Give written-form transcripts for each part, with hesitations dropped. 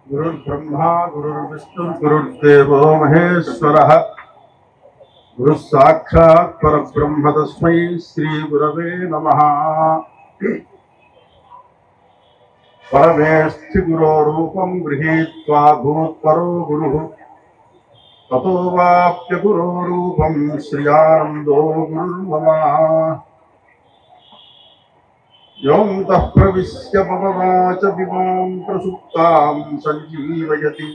गुरुर्ब्रह्मा गुरुर्विष्णु गुरुर्देवो महेश्वरः गुरुः साक्षात् परब्रह्म तस्मै श्री गुरवे नमः। परमेष्ठि गुरोरूपं गृहीत्वा भूत्परो गुरुः ततो वाप्य गुरोरूपं श्रियानन्दो गुरुर्मम। योऽन्तः प्रविश्य मम वाचमिमां प्रसुप्तां सञ्जीवयति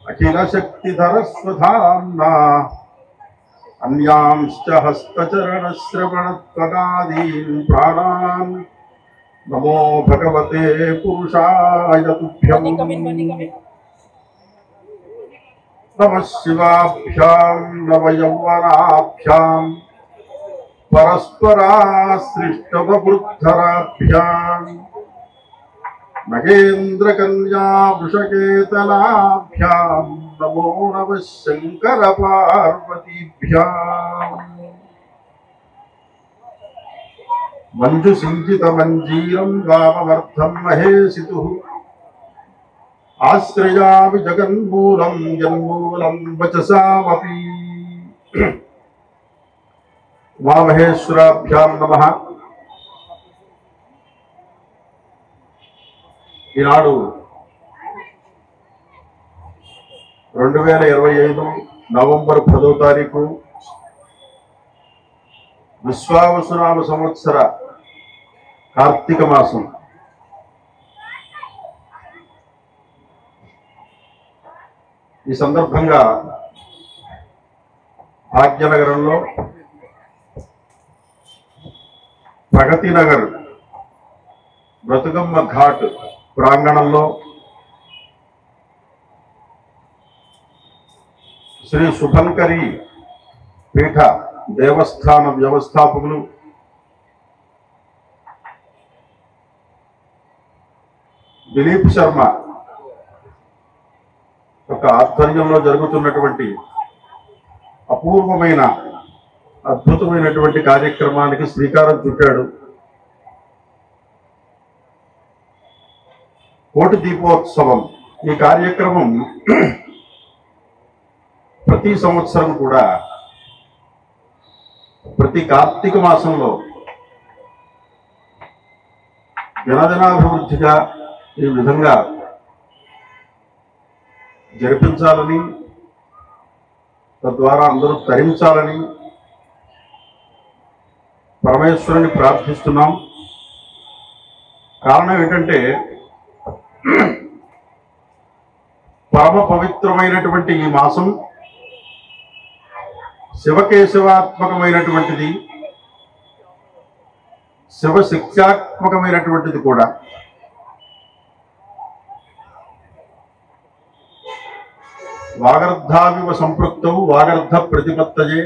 अखिलशक्तिधरस्वधाम्ना अन्यांश्च हस्तचरणश्रवणत्वगादीन् प्राणान् नमो भगवते पुरुषाय तुभ्यम्। नमः शिवाभ्यां नवयौवनाभ्यां परस्पराश्लिष्टववृद्धराभ्यां नगेन्द्रकन्या वृषकेतनाभ्यां नमो नमः शङ्करपार्वतीभ्याम्। मञ्जुसिञ्चितमञ्जीरं वामवर्धं महेशितुः आश्रयामि जगन्मूलं जन्मूलं वचसामपि। उमामहेश्वराभ्यां नमः। ఈనాడు 2025 నవంబర్ 10వ తారీఖు విశ్వావసునామ సంవత్సర కార్తీక మాసం. ఈ సందర్భంగా భాగ్యనగరంలో ప్రగతి నగర్ బ్రతుకమ్మ ఘాట్ ప్రాంగణంలో శ్రీ శుభంకరి పీఠ దేవస్థాన వ్యవస్థాపకులు దిలీప్ శర్మ యొక్క ఆధ్వర్యంలో జరుగుతున్నటువంటి అపూర్వమైన అద్భుతమైనటువంటి కార్యక్రమానికి శ్రీకారం చుట్టాడు. కోటి దీపోత్సవం. ఈ కార్యక్రమం ప్రతి సంవత్సరం కూడా ప్రతి కార్తీక మాసంలో దినదినాభివృద్ధిగా ఈ విధంగా జరిపించాలని, తద్వారా అందరూ తరించాలని పరమేశ్వరుని ప్రార్థిస్తున్నాం. కారణం ఏంటంటే పరమ పవిత్రమైనటువంటి ఈ మాసం శివకేశవాత్మకమైనటువంటిది, శివశక్త్యాత్మకమైనటువంటిది కూడా. వాగర్ధావివ సంపృక్తౌ వాగర్ధ ప్రతిపత్తయే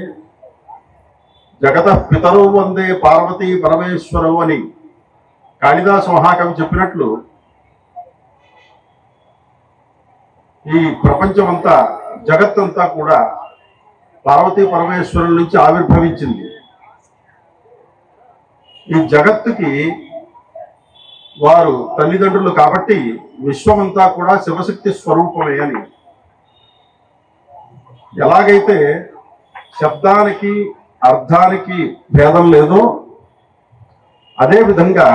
జగతః పితరౌ వందే పార్వతీ పరమేశ్వరౌ అని కాళిదాస మహాకవి చెప్పినట్లు ఈ ప్రపంచమంతా, జగత్తంతా కూడా పార్వతీ పరమేశ్వరుల నుంచి ఆవిర్భవించింది. ఈ జగత్తుకి వారు తల్లిదండ్రులు కాబట్టి విశ్వమంతా కూడా శివశక్తి స్వరూపమే అని. ఎలాగైతే శబ్దానికి అర్థానికి భేదం లేదో అదేవిధంగా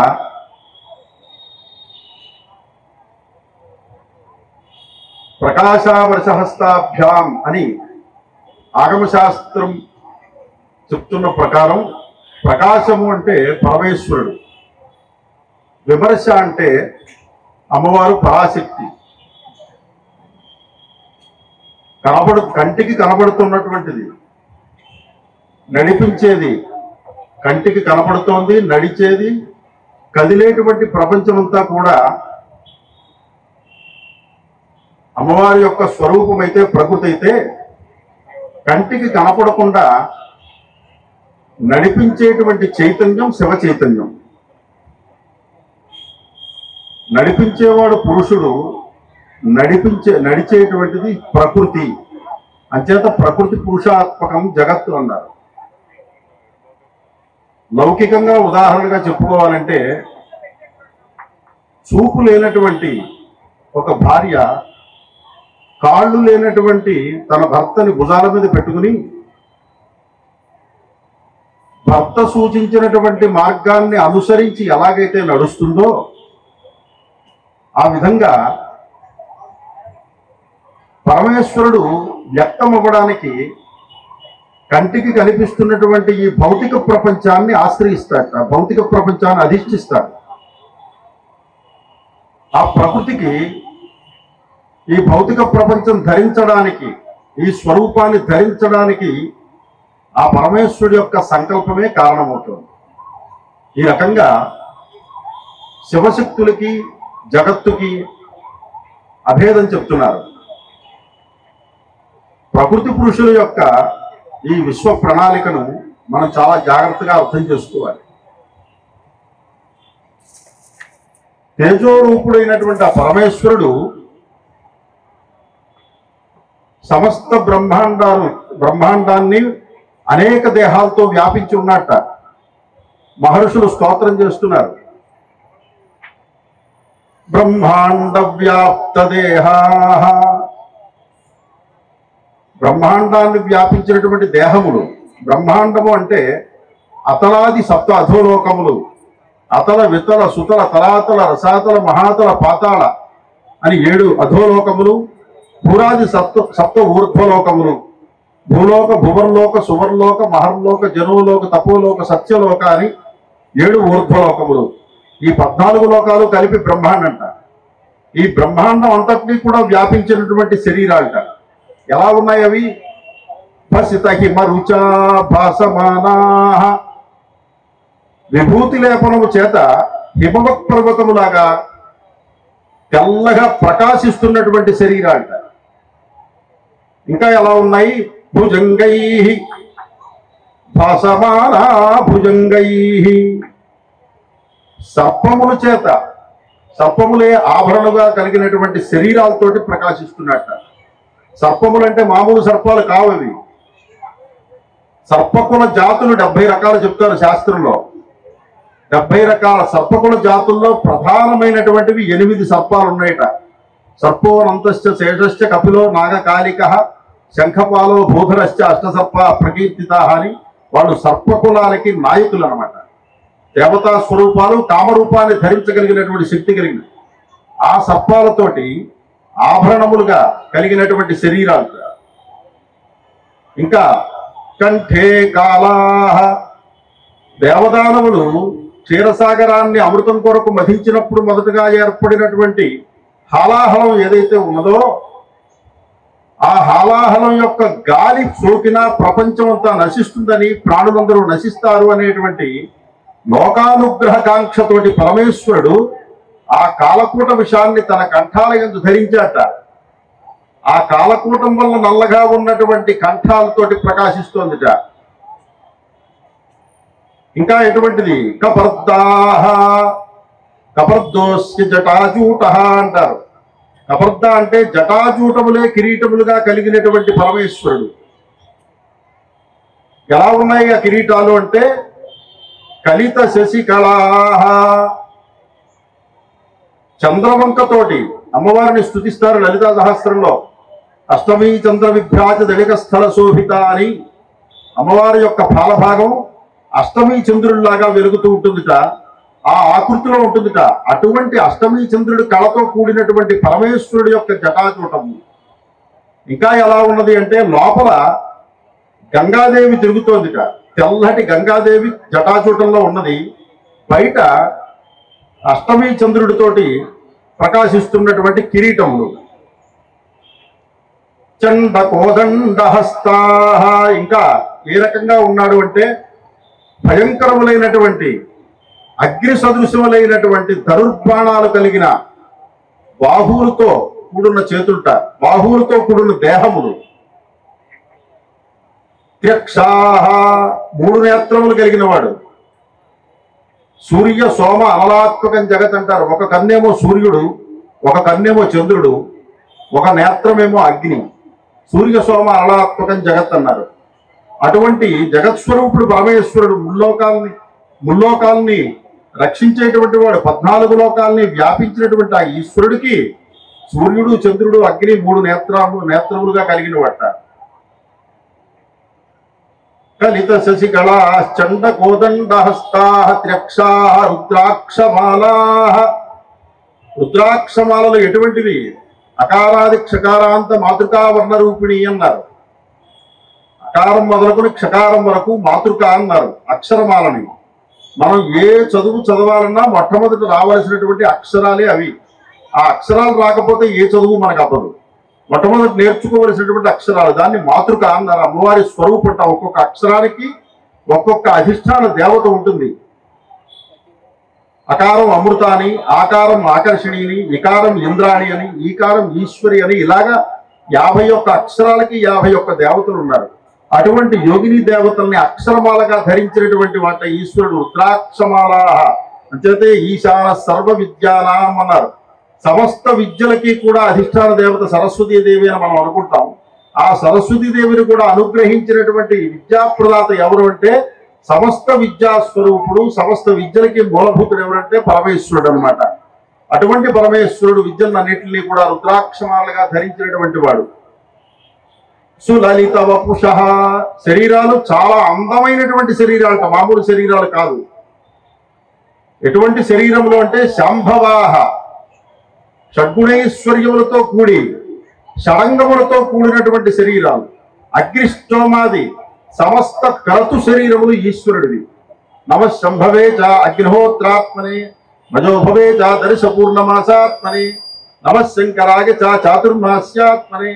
ప్రకాశావర్షహస్తాభ్యాం అని ఆగమశాస్త్రం చెప్తున్న ప్రకారం ప్రకాశము అంటే పరమేశ్వరుడు, విమర్శ అంటే అమ్మవారు పరాశక్తి. కంటికి కనబడుతున్నటువంటిది, నడిపించేది, కంటికి కనబడుతోంది, నడిచేది, కదిలేటువంటి ప్రపంచమంతా కూడా అమ్మవారి యొక్క స్వరూపం అయితే, ప్రకృతి అయితే, కంటికి కనపడకుండా నడిపించేటువంటి చైతన్యం శివ చైతన్యం. నడిపించేవాడు పురుషుడు, నడిచేటువంటిది ప్రకృతి. అంచేత ప్రకృతి పురుషాత్మకం జగత్తు అన్నారు. లౌకికంగా ఉదాహరణగా చెప్పుకోవాలంటే చూపు లేనటువంటి ఒక భార్య కాళ్ళు లేనటువంటి తన భర్తని భుజాల మీద పెట్టుకుని భర్త సూచించినటువంటి మార్గాన్ని అనుసరించి ఎలాగైతే నడుస్తుందో ఆ విధంగా పరమేశ్వరుడు వ్యక్తమవ్వడానికి కంటికి కనిపిస్తున్నటువంటి ఈ భౌతిక ప్రపంచాన్ని ఆశ్రయిస్తాడు, ఆ భౌతిక ప్రపంచాన్ని అధిష్ఠిస్తాడు. ఆ ప్రకృతికి ఈ భౌతిక ప్రపంచం ధరించడానికి, ఈ స్వరూపాన్ని ధరించడానికి ఆ పరమేశ్వరుడు యొక్క సంకల్పమే కారణమవుతుంది. ఈ రకంగా శివశక్తులకి జగత్తుకి అభేదం చెప్తున్నారు. ప్రకృతి పురుషుల యొక్క ఈ విశ్వ ప్రణాళికను మనం చాలా జాగ్రత్తగా అర్థం చేసుకోవాలి. తేజోరూపుడైనటువంటి ఆ పరమేశ్వరుడు సమస్త బ్రహ్మాండాన్ని అనేక దేహాలతో వ్యాపించి ఉన్నట్ట మహర్షులు స్తోత్రం చేస్తున్నారు. బ్రహ్మాండ వ్యాప్త దేహా, బ్రహ్మాండాన్ని వ్యాపించినటువంటి దేహములు. బ్రహ్మాండము అంటే అతలాది సప్త అధోలోకములు, అతల వితల సుతల తలాతల రసాతల మహాతల పాతాళ అని 7 అధోలోకములు, భూరాది సప్త ఊర్ధ్వలోకములు, భూలోక భువర్లోక సువర్లోక మహర్లోక జనోలోక తపోలోక సత్యలోక అని 7 ఊర్ధ్వలోకములు. ఈ 14 లోకాలు కలిపి బ్రహ్మాండంట. ఈ బ్రహ్మాండం అంతటినీ కూడా వ్యాపించినటువంటి శరీరాలట. ఎలా ఉన్నాయి అవి? భసిత హిమరుచా భాసమానా, విభూతి లేపనము చేత హిమవత్ పర్వతములాగా తెల్లగా ప్రకాశిస్తున్నటువంటి శరీరాలట. ఇంకా ఎలా ఉన్నాయి? భుజంగై భాసమానా భుజంగై, సర్పముల చేత, సర్పములే ఆభరణలుగా కలిగినటువంటి శరీరాలతోటి ప్రకాశిస్తున్నట్ట. సర్పములంటే మామూలు సర్పాలు కావవి. సర్పకుల జాతులు 70 రకాలు చెప్తారు శాస్త్రంలో. 70 రకాల సర్పకుల జాతుల్లో ప్రధానమైనటువంటివి 8 సర్పాలు ఉన్నాయట. సర్పోనంతశ్చ శేషశ్చ కపిలో నాగకాలిక శంఖపాలో భూధరశ్చ అష్టసర్ప ప్రకీర్తిత అని వాళ్ళు సర్పకులాలకి నాయకులు అన్నమాట. దేవతా స్వరూపాలు, కామరూపాన్ని ధరించగలిగినటువంటి శక్తి కలిగిన ఆ సర్పాలతోటి ఆభరణములుగా కలిగినటువంటి శరీరాలు. ఇంకా కంఠే కాలాహ, దేవదానవులు క్షీరసాగరాన్ని అమృతం కొరకు మధించినప్పుడు మొదటగా ఏర్పడినటువంటి హాలాహలం ఏదైతే ఉన్నదో ఆ హాలాహలం యొక్క గాలి సోకినా ప్రపంచం అంతా నశిస్తుందని, ప్రాణులందరూ నశిస్తారు అనేటువంటి లోకానుగ్రహ కాంక్షతోటి పరమేశ్వరుడు ఆ కాలకూట విషయాన్ని తన కంఠాల యందు ధరించాట. ఆ కాలకూటం వల్ల నల్లగా ఉన్నటువంటి కంఠాలతోటి ప్రకాశిస్తోందిట. ఇంకా ఎటువంటిది? కపర్దాహ, కపర్దోస్య జటాజూట అంటారు. కపర్ద అంటే జటాజూటములే కిరీటములుగా కలిగినటువంటి పరమేశ్వరుడు. ఎలా ఉన్నాయి ఆ కిరీటాలు అంటే? కలిత శశికళాహ, చంద్రవంకతోటి అమ్మవారిని స్తుతిస్తారు లలితా సహస్రంలో. అష్టమీ చంద్ర విభ్రాజ దళిక స్థల శోభిత అని అమ్మవారి యొక్క పాలభాగం అష్టమీ చంద్రుడిలాగా వెలుగుతూ ఉంటుందిట, ఆ ఆకృతిలో ఉంటుందిట. అటువంటి అష్టమీ చంద్రుడి కళతో కూడినటువంటి పరమేశ్వరుడి యొక్క జటాజూటము. ఇంకా ఎలా ఉన్నది అంటే లోపల గంగాదేవి తిరుగుతోందిట. తెల్లటి గంగాదేవి జటాజూటంలో ఉన్నది. బయట అష్టమీ చంద్రుడితోటి ప్రకాశిస్తున్నటువంటి కిరీటములు. చండ కోదండహస్తాహ, ఇంకా ఏ రకంగా ఉన్నాడు అంటే భయంకరములైనటువంటి అగ్ని సదృశములైనటువంటి ధనుర్బాణాలు కలిగిన బాహువులతో కూడిన చేతులట, బాహువులతో కూడిన దేహములు. త్యక్షాహ, 3 నేత్రములు కలిగిన వాడు. సూర్య సోమ అనలాత్మకం జగత్ అంటారు. ఒక కన్నేమో సూర్యుడు, ఒక కన్నేమో చంద్రుడు, ఒక నేత్రమేమో అగ్ని. సూర్య సోమ అనలాత్మకం జగత్ అన్నారు. అటువంటి జగత్స్వరూపుడు పరమేశ్వరుడు ముల్లోకాల్ని రక్షించేటువంటి వాడు, 14 లోకాల్ని వ్యాపించినటువంటి ఆ ఈశ్వరుడికి సూర్యుడు చంద్రుడు అగ్ని మూడు నేత్రములుగా కలిగిన వాట. కలిత శశికళా చండ కోదండహస్తా త్ర్యక్షా రుద్రాక్షమాలా. రుద్రాక్షమాలలు ఎటువంటివి? అకారాది క్షకారాంత మాతృకా వర్ణరూపిణి అన్నారు. అకారం మొదలుకొని క్షకారం వరకు మాతృక అన్నారు అక్షరమాలని. మనం ఏ చదువు చదవాలన్నా మొట్టమొదటి రావాల్సినటువంటి అక్షరాలే అవి. ఆ అక్షరాలు రాకపోతే ఏ చదువు మనకు అవ్వదు. మొట్టమొదటి నేర్చుకోవలసినటువంటి అక్షరాలు, దాన్ని మాతృక అన్నారు. అమ్మవారి స్వరూపంట. ఒక్కొక్క అక్షరానికి ఒక్కొక్క అధిష్టాన దేవత ఉంటుంది. అకారం అమృత అని, ఆకారం ఆకర్షణిని, ఇకారం ఇంద్రాణి అని, ఈకారం ఈశ్వరి అని, ఇలాగా 51 అక్షరాలకి 51 దేవతలు ఉన్నారు. అటువంటి యోగిని దేవతల్ని అక్షరమాలగా ధరించినటువంటి వాట ఈశ్వరుడు. రుద్రాక్షమాల అంచేతే ఈశాన సర్వ విద్యానాం అన్నారు. సమస్త విద్యలకి కూడా అధిష్టాన దేవత సరస్వతీదేవి అని మనం అనుకుంటాం. ఆ సరస్వతీదేవిని కూడా అనుగ్రహించినటువంటి విద్యాప్రదాత ఎవరు అంటే సమస్త విద్యా స్వరూపుడు, సమస్త విద్యలకి మూలభూతుడు ఎవరంటే పరమేశ్వరుడు అనమాట. అటువంటి పరమేశ్వరుడు విద్యలన్నింటినీ కూడా రుద్రాక్షమాలుగా ధరించినటువంటి వాడు. సులలిత వపుష, శరీరాలు చాలా అందమైనటువంటి శరీరాలు, మామూలు శరీరాలు కాదు. ఎటువంటి శరీరములు అంటే శాంభవాహ, షడ్గుణైశ్వర్యములతో కూడి షడంగములతో కూడినటువంటి శరీరాలు. అగ్నిష్టోమాది సమస్త క్రతు శరీరములు ఈశ్వరుడివి. నమశంభవే చ అగ్నిహోత్రాత్మనే, మజోభవే చ దర్శ పూర్ణమాసాత్మనే, నమశంకరాగ చ చాతుర్మాస్యాత్మనే,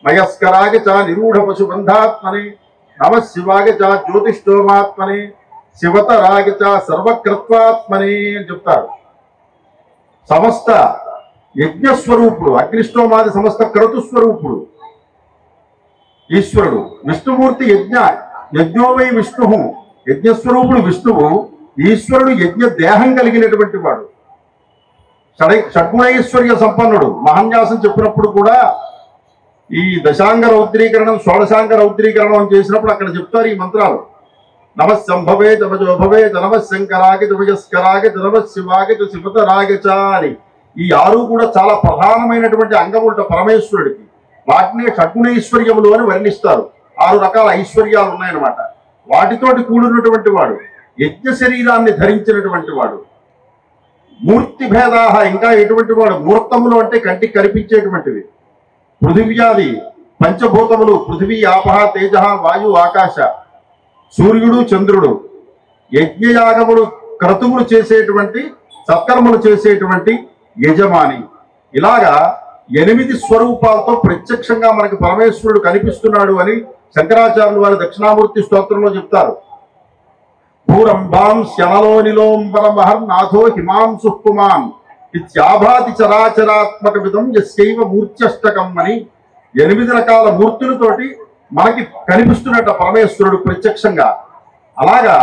మయస్కరాగ చ నిరూఢ పశుబంధాత్మనే, నమశివాగ చ జ్యోతిష్టోమాత్మనే, శివతరాగ చ సర్వకృత్వాత్మనే అని చెప్తారు. సమస్త యజ్ఞస్వరూపుడు, అగ్నిష్టోమాది సమస్త క్రతుస్వరూపుడు ఈశ్వరుడు. విష్ణుమూర్తి యజ్ఞోవై విష్ణు, యజ్ఞస్వరూపుడు విష్ణువు. ఈశ్వరుడు యజ్ఞ దేహం కలిగినటువంటి వాడు. షడ్గుణైశ్వర్య సంపన్నుడు. మహాన్యాసం చెప్పినప్పుడు కూడా ఈ దశాంగ రౌద్రీకరణం, షోడశాంగ రౌద్రీకరణం చేసినప్పుడు అక్కడ చెప్తారు ఈ మంత్రాలు. నమశంభవే జమజోభవే నమశంకరాగ జమయస్కరాగ నమశివాగ శివతరాగ చ అని ఈ 6 కూడా చాలా ప్రధానమైనటువంటి అంగముట పరమేశ్వరుడికి. వాటిని షడ్గుణైశ్వర్యములు అని వర్ణిస్తారు. 6 రకాల ఐశ్వర్యాలు ఉన్నాయన్నమాట. వాటితోటి కూడినటువంటి వాడు, యజ్ఞ శరీరాన్ని ధరించినటువంటి వాడు. మూర్తి భేదాహ, ఇంకా ఎటువంటి వాడు? మూర్తములు అంటే కంటికి కనిపించేటువంటివి. పృథివ్యాది పంచభూతములు, పృథివీ ఆపహ తేజ వాయు ఆకాశ, సూర్యుడు చంద్రుడు, యజ్ఞయాగములు క్రతువులు చేసేటువంటి, సత్కర్మలు చేసేటువంటి యజమాని. ఇలాగా 8 స్వరూపాలతో ప్రత్యక్షంగా మనకి పరమేశ్వరుడు కనిపిస్తున్నాడు అని శంకరాచార్యులు వారి దక్షిణామూర్తి స్తోత్రంలో చెప్తారు. భూరంభాం శనలోనిలోంబర మహర్నాథో హిమాంసు పుమాన్ ఇత్యాభాతి చరాచరాత్మక విధం యస్యైవ మూర్త్యష్టకం అని 8 రకాల మూర్తులతోటి మనకి కనిపిస్తున్నట్ట పరమేశ్వరుడు ప్రత్యక్షంగా. అలాగా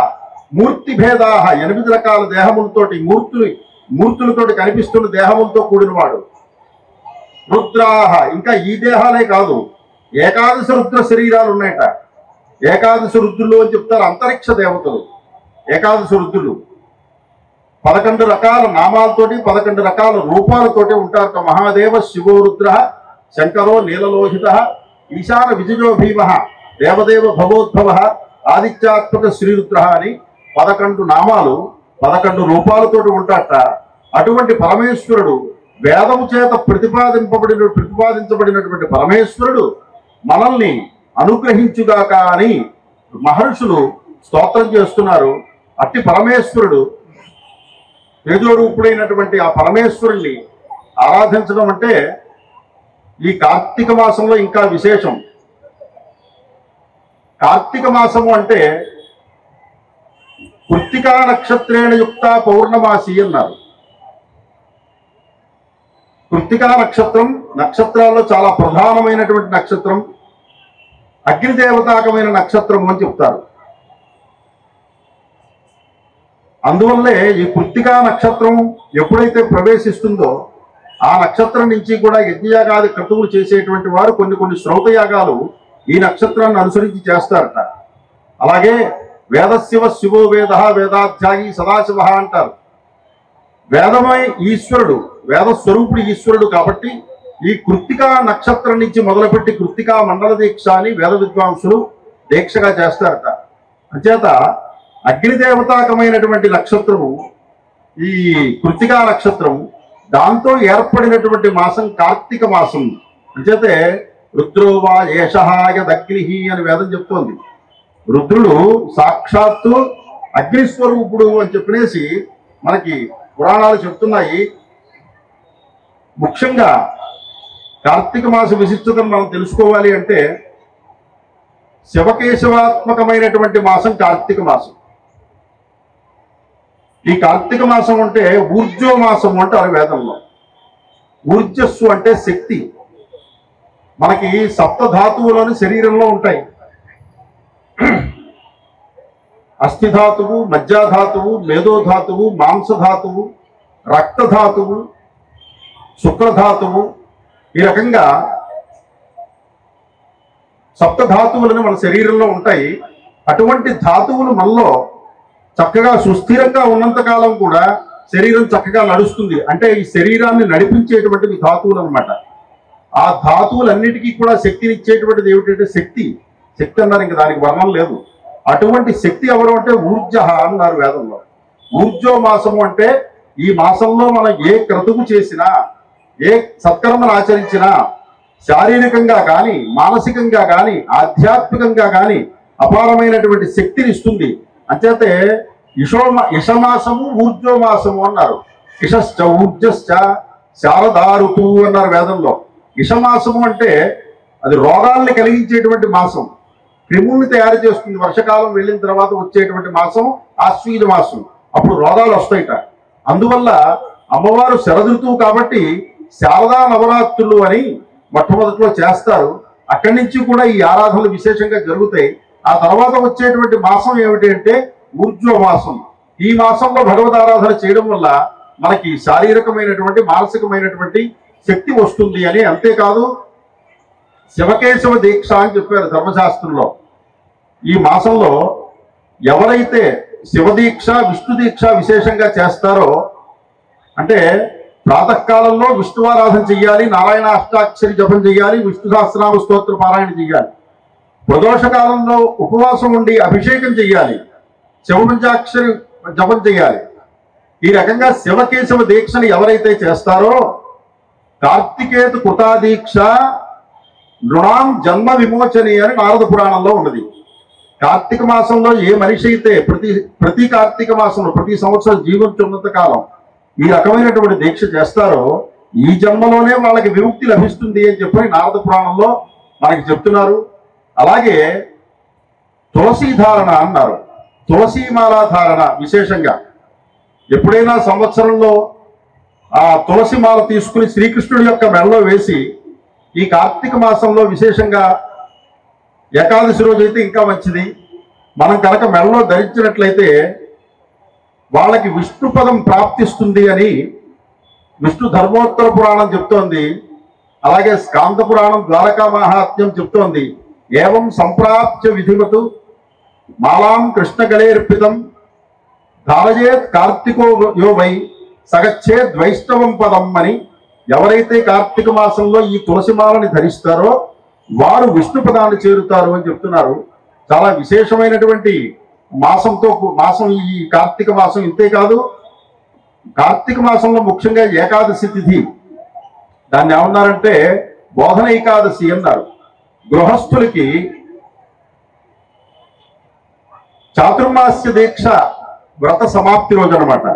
మూర్తి భేదాహ, 8 రకాల దేహములతోటి మూర్తులతోటి కనిపిస్తున్న దేహములతో కూడినవాడు. రుద్రాహ, ఇంకా ఈ దేహాలే కాదు, ఏకాదశ రుద్ర శరీరాలు ఉన్నాయట. ఏకాదశ రుద్రులు అని చెప్తారు అంతరిక్ష దేవతలు. ఏకాదశ రుద్రులు 11 రకాల నామాలతోటి 11 రకాల రూపాలతోటి ఉంటారట. మహాదేవ శివో రుద్ర, శంకరో నీలలోహిత, ఈశాన విజయో భీమ, దేవదేవ భవోద్భవ, ఆదిత్యాత్మక శ్రీరుద్ర అని 11 నామాలు 11 రూపాలతోటి ఉంటారట. అటువంటి పరమేశ్వరుడు, వేదము చేత ప్రతిపాదించబడినటువంటి పరమేశ్వరుడు మనల్ని అనుగ్రహించుగాక అని మహర్షులు స్తోత్రం చేస్తున్నారు. అట్టి పరమేశ్వరుడు, తేజోరూపుడైనటువంటి ఆ పరమేశ్వరుణ్ణి ఆరాధించడం అంటే ఈ కార్తీక మాసంలో ఇంకా విశేషం. కార్తీక మాసము అంటే కృత్తికా నక్షత్రేణ యుక్త పౌర్ణమాసి అన్నారు. కృత్తికా నక్షత్రం నక్షత్రాల్లో చాలా ప్రధానమైనటువంటి నక్షత్రం, అగ్నిదేవతాకమైన నక్షత్రం అని చెప్తారు. అందువల్లే ఈ కృత్తికా నక్షత్రం ఎప్పుడైతే ప్రవేశిస్తుందో ఆ నక్షత్రం నుంచి కూడా యజ్ఞయాగాది క్రతువులు చేసేటువంటి వారు కొన్ని శ్రౌతయాగాలు ఈ నక్షత్రాన్ని అనుసరించి చేస్తారట. అలాగే వేదశివ శివో వేద వేదాధ్యాయి సదాశివ అంటారు. వేదమై ఈశ్వరుడు, వేద స్వరూపుడు ఈశ్వరుడు కాబట్టి ఈ కృత్తికా నక్షత్రం నుంచి మొదలుపెట్టి కృత్తికా మండల దీక్ష అని వేద విద్వాంసులు దీక్షగా చేస్తారట. అంచేత అగ్నిదేవతాకమైనటువంటి నక్షత్రము ఈ కృత్తికా నక్షత్రం, దాంతో ఏర్పడినటువంటి మాసం కార్తీక మాసం. అంచేతే రుద్రోవా ఏషహాయదగ్ని అని వేదం చెప్తోంది. రుద్రుడు సాక్షాత్తు అగ్నిస్వరూపుడు అని చెప్పనేసి మనకి పురాణాలు చెప్తున్నాయి. ముఖ్యంగా కార్తీక మాస విశిష్టతను మనం తెలుసుకోవాలి అంటే శివకేశవాత్మకమైనటువంటి మాసం కార్తీక మాసం. ఈ కార్తీక మాసం అంటే ఊర్జో మాసం అంటారు వేదంలో. ఊర్జస్సు అంటే శక్తి. మనకి సప్తధాతువులను శరీరంలో ఉంటాయి. అస్థిధాతువు, మజ్జాధాతువు, మేధోధాతువు, మాంసధాతువు, రక్తధాతువు, శుక్రధాతువు, ఈ రకంగా సప్తధాతువులను మన శరీరంలో ఉంటాయి. అటువంటి ధాతువులు మనలో చక్కగా సుస్థిరంగా ఉన్నంతకాలం కూడా శరీరం చక్కగా నడుస్తుంది. అంటే ఈ శరీరాన్ని నడిపించేటువంటివి ధాతువులు అనమాట. ఆ ధాతువులన్నిటికీ కూడా శక్తినిచ్చేటువంటిది ఏమిటంటే శక్తి. శక్తి అన్నారు, ఇంకా దానికి వర్ణం లేదు. అటువంటి శక్తి ఎవరు అంటే ఊర్జ అన్నారు వేదంలో. ఊర్జో మాసము అంటే ఈ మాసంలో మనం ఏ క్రతువు చేసినా, ఏ సత్కర్మను ఆచరించినా శారీరకంగా కానీ, మానసికంగా కానీ, ఆధ్యాత్మికంగా కానీ అపారమైనటువంటి శక్తిని ఇస్తుంది. అంచేతే ఇషమాసము ఊర్జో మాసము అన్నారు. ఇషశ్చ ఊర్జశ్చ శారదారుతు అన్నారు వేదంలో. ఇషమాసము అంటే అది రోగాల్ని కలిగించేటువంటి మాసం, క్రిముల్ని తయారు చేస్తుంది. వర్షకాలం వెళ్ళిన తర్వాత వచ్చేటువంటి మాసం ఆశ్వీజ మాసం. అప్పుడు రోగాలు వస్తాయిట. అందువల్ల అమ్మవారు శరదృతువు కాబట్టి శారదా నవరాత్రులు అని మొట్టమొదటిలో చేస్తారు. అక్కడి నుంచి కూడా ఈ ఆరాధనలు విశేషంగా జరుగుతాయి. ఆ తర్వాత వచ్చేటువంటి మాసం ఏమిటి అంటే ఊర్జో మాసం. ఈ మాసంలో భగవద్ ఆరాధన చేయడం వల్ల మనకి శారీరకమైనటువంటి, మానసికమైనటువంటి శక్తి వస్తుంది అని. అంతేకాదు శివకేశవ దీక్ష అని చెప్పారు ధర్మశాస్త్రంలో. ఈ మాసంలో ఎవరైతే శివదీక్ష, విష్ణు దీక్ష విశేషంగా చేస్తారో, అంటే ప్రాతకాలంలో విష్ణువారాధన చెయ్యాలి, నారాయణ అష్టాక్షరి జపం చెయ్యాలి, విష్ణు సహస్రనామ స్తోత్ర పారాయణ చెయ్యాలి. ప్రదోష కాలంలో ఉపవాసం ఉండి అభిషేకం చెయ్యాలి, శివపంచాక్షరి జపం చెయ్యాలి. ఈ రకంగా శివకేశవ దీక్షను ఎవరైతే చేస్తారో కార్తికేతు కృతాదీక్ష నృణాం జన్మ విమోచని అని నారద పురాణంలో ఉన్నది. కార్తీక మాసంలో ఏ మనిషి అయితే ప్రతి కార్తీక మాసంలో ప్రతి సంవత్సరం జీవించున్నంత కాలం ఈ రకమైనటువంటి దీక్ష చేస్తారో ఈ జన్మలోనే వాళ్ళకి విముక్తి లభిస్తుంది అని చెప్పి నారద పురాణంలో మనకి చెప్తున్నారు. అలాగే తులసీ ధారణ అన్నారు. తులసీమాల ధారణ విశేషంగా ఎప్పుడైనా సంవత్సరంలో ఆ తులసి మాల తీసుకుని శ్రీకృష్ణుడి యొక్క మెడలో వేసి ఈ కార్తీక మాసంలో విశేషంగా ఏకాదశి రోజు అయితే ఇంకా మంచిది, మనం కనుక మెడలో ధరించినట్లయితే వాళ్ళకి విష్ణు పదం ప్రాప్తిస్తుంది అని విష్ణు ధర్మోత్తర పురాణం చెప్తోంది. అలాగే స్కాంద పురాణం ద్వారకా మహాత్మ్యం చెప్తోంది. ఏవం సంప్రాప్య విధివతు మాలాం కృష్ణ గళేర్పితం ధారయేత్ కార్తికో యో వై సగచ్చేద్ వైష్ణవం పదం అని. ఎవరైతే కార్తీక మాసంలో ఈ తులసిమాలని ధరిస్తారో వారు విష్ణు పదాన్ని చేరుతారు అని చెప్తున్నారు. చాలా విశేషమైనటువంటి మాసం ఈ కార్తీక మాసం. ఇంతేకాదు కార్తీక మాసంలో ముఖ్యంగా ఏకాదశి తిథి, దాన్ని ఏమన్నారంటే బోధన ఏకాదశి అన్నారు. గృహస్థులకి చాతుర్మాస్య దీక్ష వ్రత సమాప్తి రోజు అనమాట.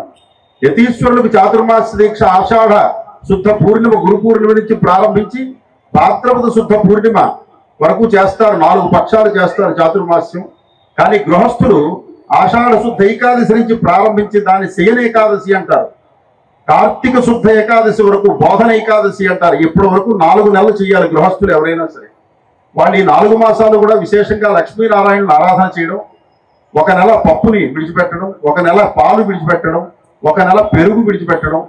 యతీశ్వరులకు చాతుర్మాస్య దీక్ష ఆషాఢ శుద్ధ పూర్ణిమ, గురు పూర్ణిమ నుంచి ప్రారంభించి భాద్రపద శుద్ధ పూర్ణిమ వరకు చేస్తారు. 4 పక్షాలు చేస్తారు చాతుర్మాస్యం. కానీ గృహస్థులు ఆషాఢ శుద్ధ ఏకాదశి నుంచి ప్రారంభించి దాన్ని శయన ఏకాదశి అంటారు. కార్తీక శుద్ధ ఏకాదశి వరకు బోధన ఏకాదశి అంటారు. ఇప్పటి వరకు 4 నెలలు చేయాలి గృహస్థులు ఎవరైనా సరే. వాళ్ళు ఈ 4 మాసాలు కూడా విశేషంగా లక్ష్మీనారాయణను ఆరాధన చేయడం, 1 నెల పప్పుని విడిచిపెట్టడం, 1 నెల పాలు విడిచిపెట్టడం, 1 నెల పెరుగు విడిచిపెట్టడం,